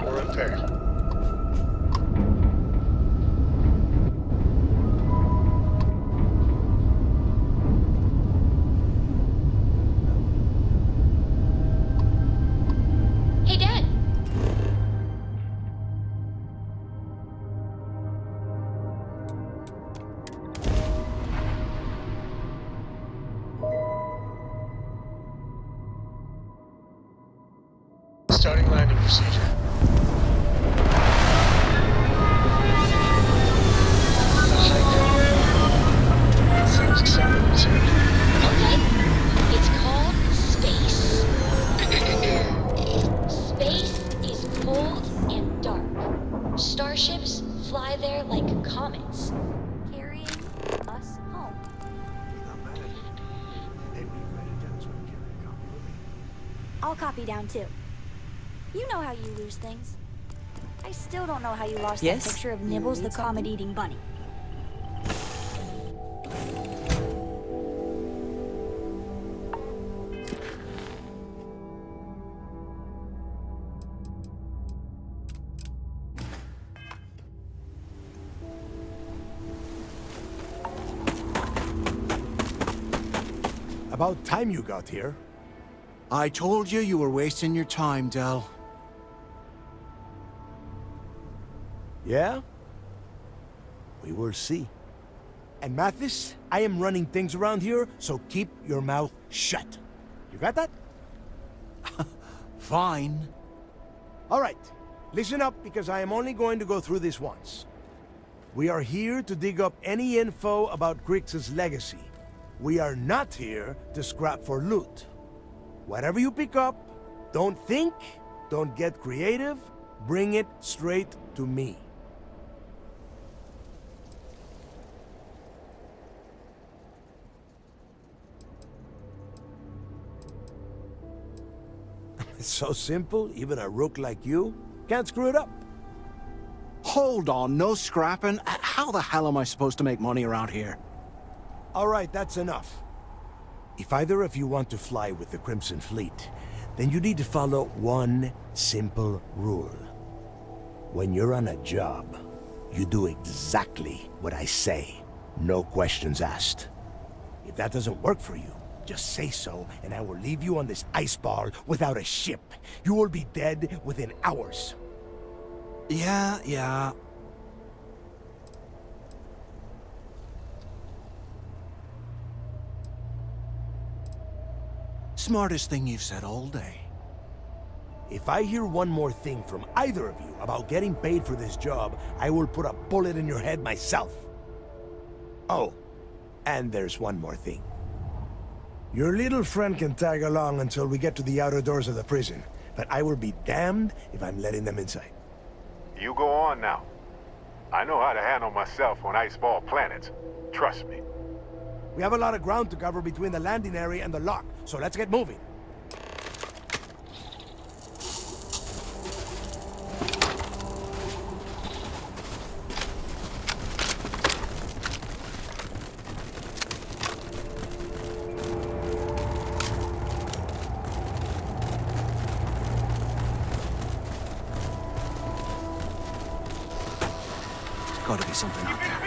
We're impaired. Hey, Dad. Starting landing procedure. The height. Seems acceptable to me. Okay. It's called space. Space is cold and dark. Starships fly there like comets, carrying us home. Hey, will you write it down so I can carry a copy with me? I'll copy down too. You know how you lose things. I still don't know how you lost Yes? that picture of You Nibbles the need something? comet-eating bunny. About time you got here. I told you were wasting your time, Del. Yeah? We will see. And Mathis, I am running things around here, so keep your mouth shut. You got that? Fine. All right. Listen up, because I am only going to go through this once. We are here to dig up any info about Grix's legacy. We are not here to scrap for loot. Whatever you pick up, don't think, don't get creative, bring it straight to me. It's so simple, even a rook like you can't screw it up. Hold on, no scrapping. How the hell am I supposed to make money around here? All right, that's enough. If either of you want to fly with the Crimson Fleet, then you need to follow one simple rule. When you're on a job, you do exactly what I say. No questions asked. If that doesn't work for you, just say so, and I will leave you on this ice ball without a ship. You will be dead within hours. Yeah. Smartest thing you've said all day. If I hear one more thing from either of you about getting paid for this job, I will put a bullet in your head myself. Oh, and there's one more thing. Your little friend can tag along until we get to the outer doors of the prison, but I will be damned if I'm letting them inside. You go on now. I know how to handle myself on Iceball planets. Trust me. We have a lot of ground to cover between the landing area and the lock, so let's get moving. There's gotta be something out there.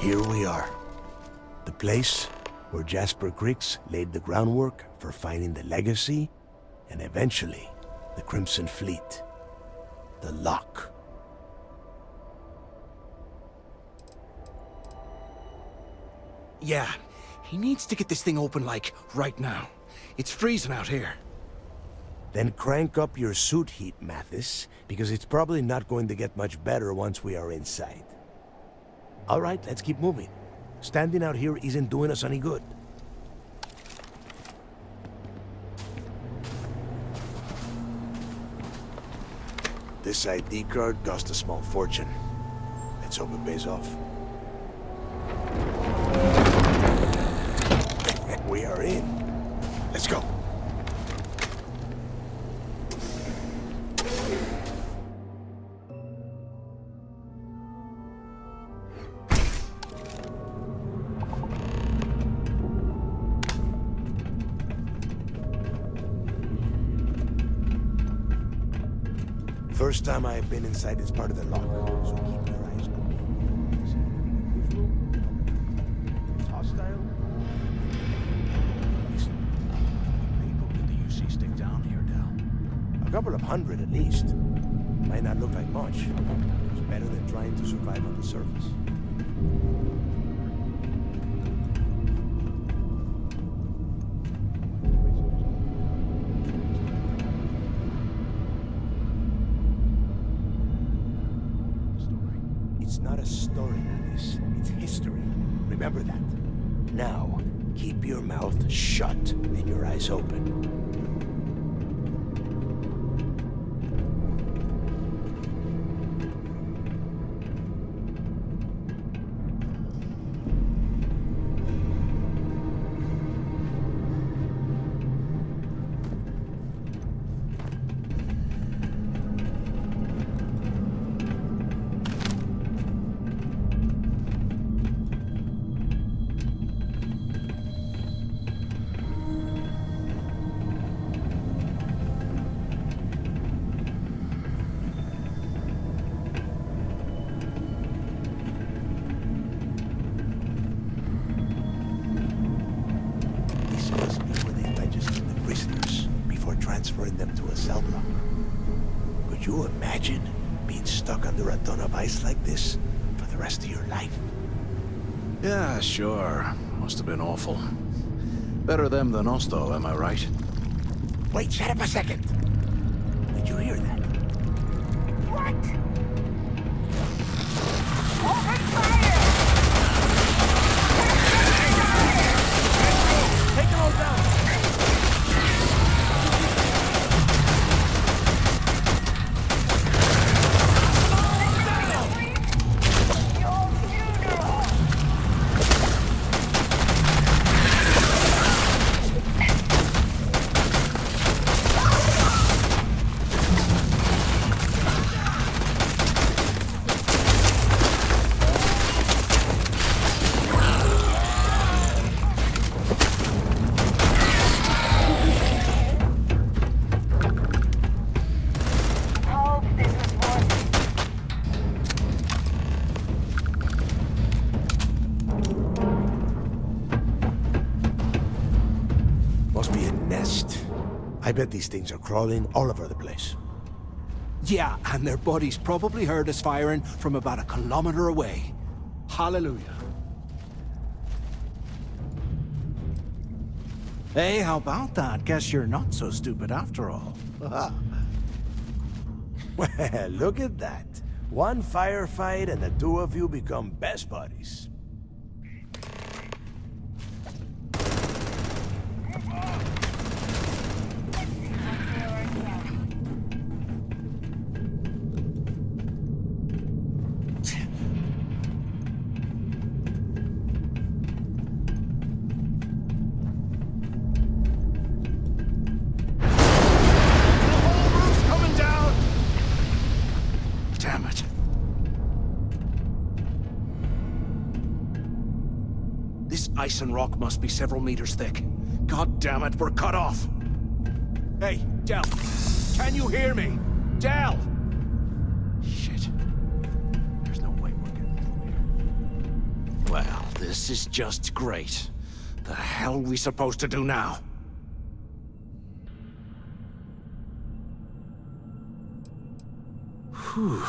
Here we are. The place where Jasper Griggs laid the groundwork for finding the Legacy and eventually the Crimson Fleet. The lock. Yeah, he needs to get this thing open, like, right now. It's freezing out here. Then crank up your suit heat, Mathis, because it's probably not going to get much better once we are inside. All right, let's keep moving. Standing out here isn't doing us any good. This ID card cost a small fortune. Let's hope it pays off. We are in. Let's go. First time I have been inside this part of the lock, so keep your eyes open. See anything unusual? Hostile? couple of hundred at least. Might not look like much. It's better than trying to survive on the surface. It's not a story, Alice. It's history. Remember that. Now, keep your mouth shut and your eyes open. Transferring them to a cell block. Could you imagine being stuck under a ton of ice like this for the rest of your life? Yeah, sure. Must have been awful. Better them than us, though, am I right? Wait, shut up a second. Did you hear that? What? Open fire! Take them all down! I bet these things are crawling all over the place. Yeah, and their buddies probably heard us firing from about a kilometer away. Hallelujah. Hey, how about that? Guess you're not so stupid after all. Well, look at that. One firefight and the two of you become best buddies. Ice and rock must be several meters thick. God damn it, we're cut off! Hey, Del! Can you hear me? Del! Shit. There's no way we're getting through here. Well, this is just great. The hell are we supposed to do now? Whew.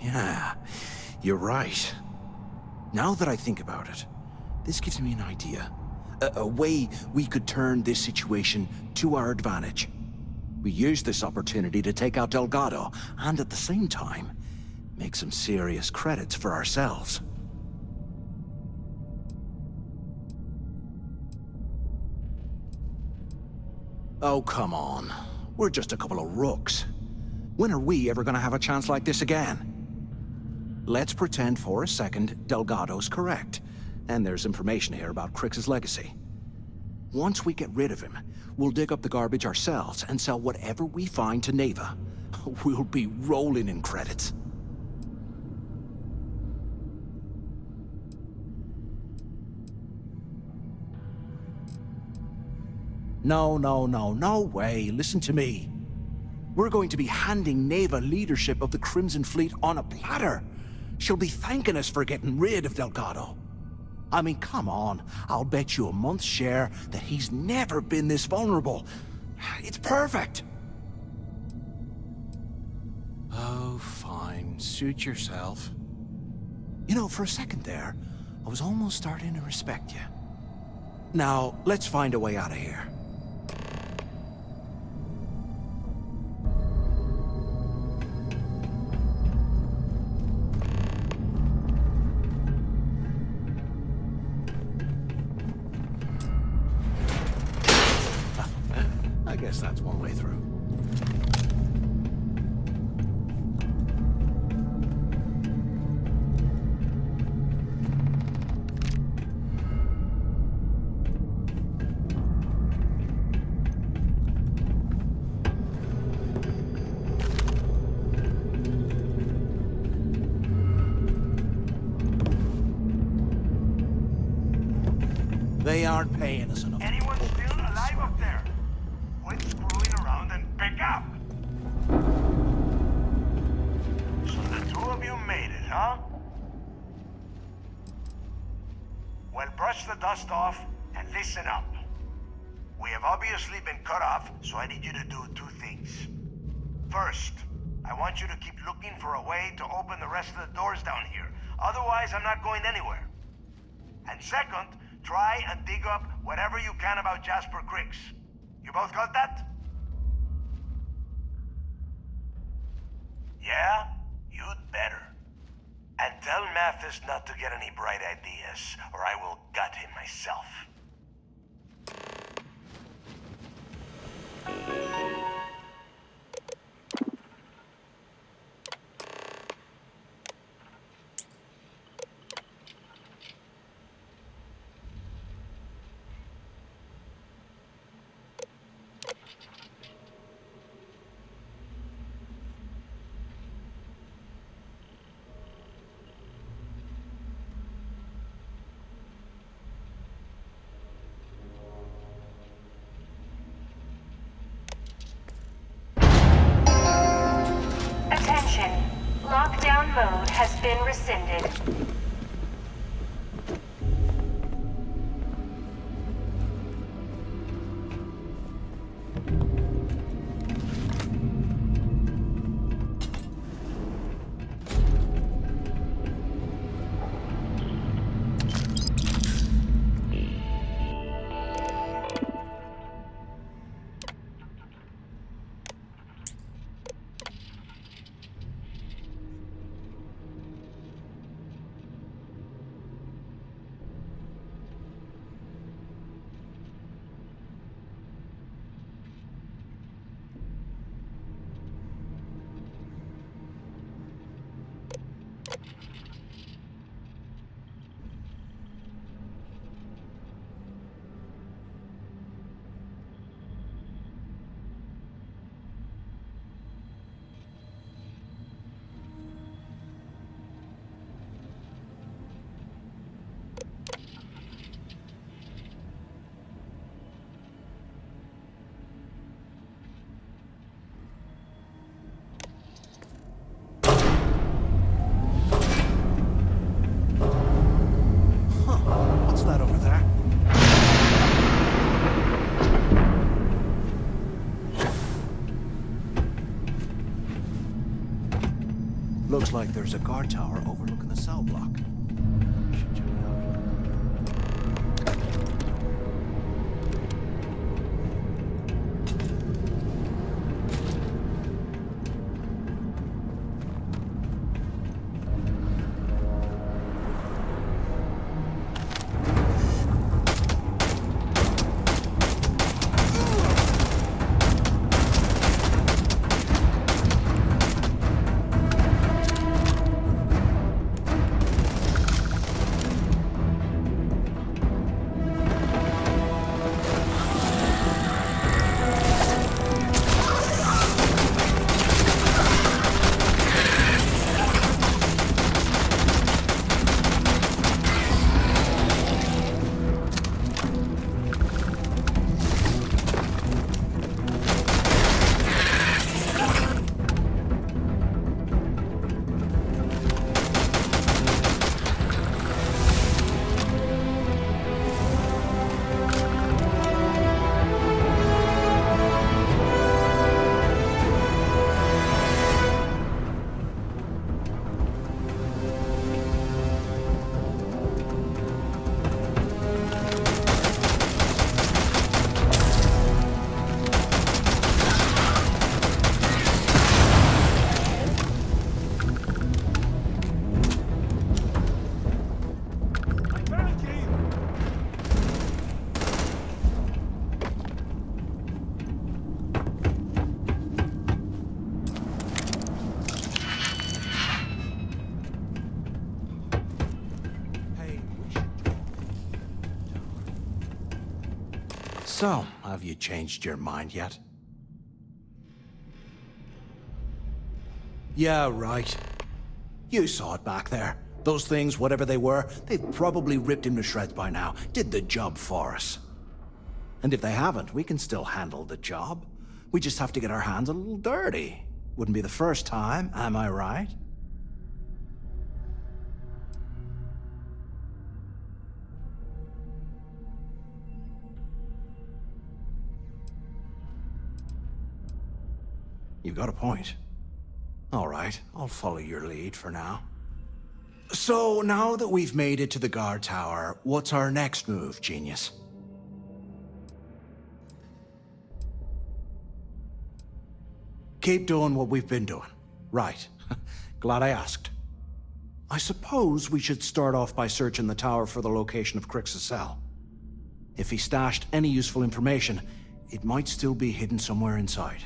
Yeah, you're right. Now that I think about it, this gives me an idea. A way we could turn this situation to our advantage. We use this opportunity to take out Delgado, and at the same time, make some serious credits for ourselves. Oh, come on. We're just a couple of rooks. When are we ever gonna have a chance like this again? Let's pretend for a second Delgado's correct. And there's information here about Crix's legacy. Once we get rid of him, we'll dig up the garbage ourselves and sell whatever we find to Neva. We'll be rolling in credits. No way. Listen to me. We're going to be handing Neva leadership of the Crimson Fleet on a platter. She'll be thanking us for getting rid of Delgado. I mean, come on. I'll bet you a month's share that he's never been this vulnerable. It's perfect. Oh, fine. Suit yourself. You know, for a second there, I was almost starting to respect you. Now, let's find a way out of here. I guess that's one way through. They aren't paying us enough. Anyone still alive up there? Quit screwing around and pick up! So the two of you made it, huh? Well, brush the dust off and listen up. We have obviously been cut off, so I need you to do two things. First, I want you to keep looking for a way to open the rest of the doors down here. Otherwise, I'm not going anywhere. And second, try and dig up whatever you can about Jasper Cricks. You both got that? Yeah? You'd better. And tell Mathis not to get any bright ideas, or I will gut him myself. Attention. Lockdown mode has been rescinded. What's that over there? Looks like there's a guard tower overlooking the cell block. Should check it out. So, have you changed your mind yet? Yeah, right. You saw it back there. Those things, whatever they were, they've probably ripped him to shreds by now. Did the job for us. And if they haven't, we can still handle the job. We just have to get our hands a little dirty. Wouldn't be the first time, am I right? You've got a point. All right, I'll follow your lead for now. So, now that we've made it to the guard tower, what's our next move, genius? Keep doing what we've been doing. Right. Glad I asked. I suppose we should start off by searching the tower for the location of Crix's cell. If he stashed any useful information, it might still be hidden somewhere inside.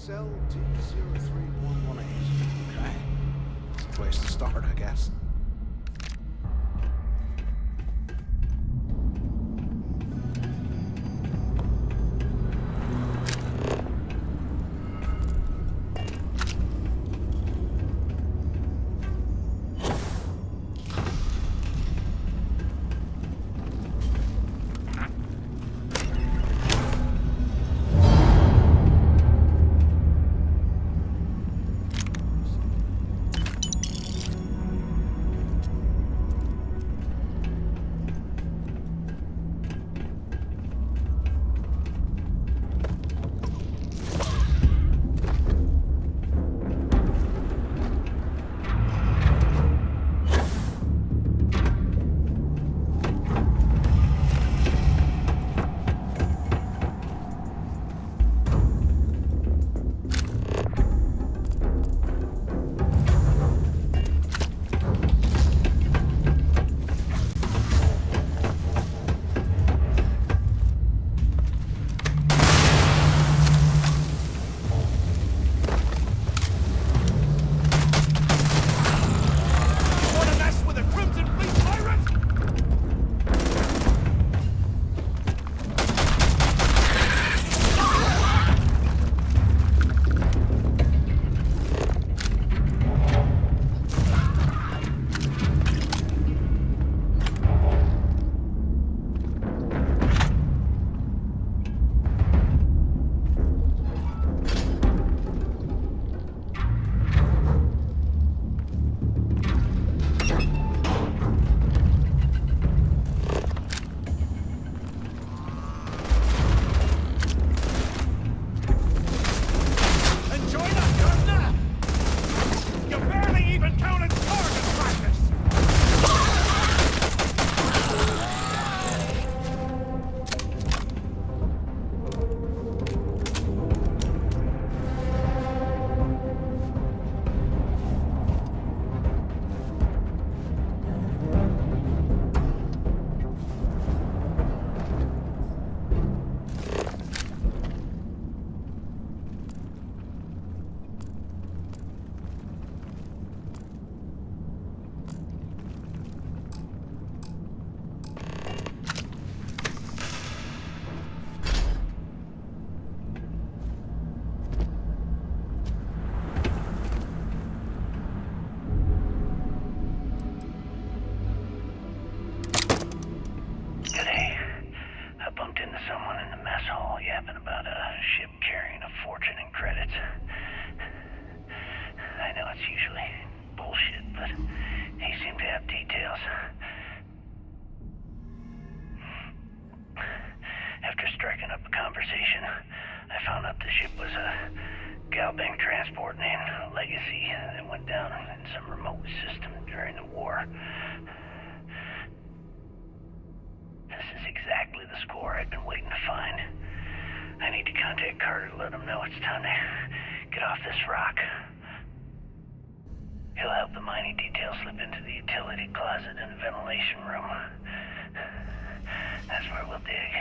Cell D03118. Okay. That's a place to start, I guess. was a Galbank transport named Legacy that went down in some remote system during the war. This is exactly the score I've been waiting to find. I need to contact Carter to let him know it's time to get off this rock. He'll help the mining detail slip into the utility closet in the ventilation room. That's where we'll dig.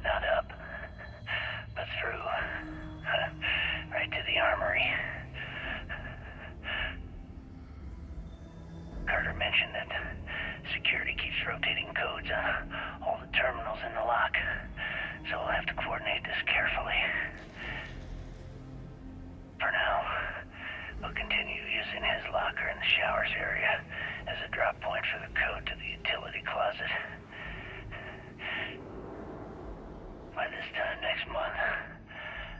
Not up, but through. Right to the armory. Carter mentioned that security keeps rotating codes on all the terminals in the lock, so we'll have to coordinate this carefully. For now, we'll continue using his locker in the showers area as a drop point for the code to the utility closet. By this time next month,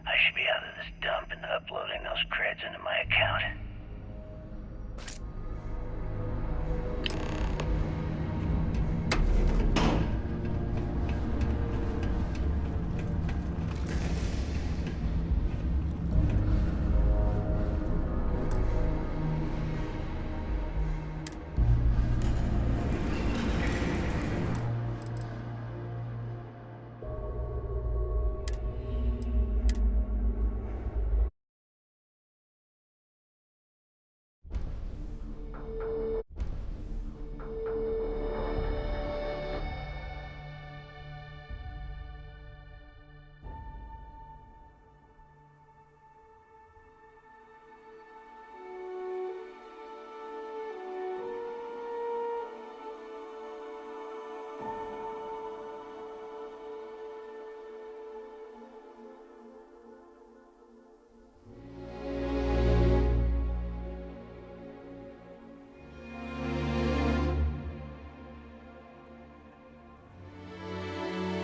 I should be out of this dump and uploading those creds into my account.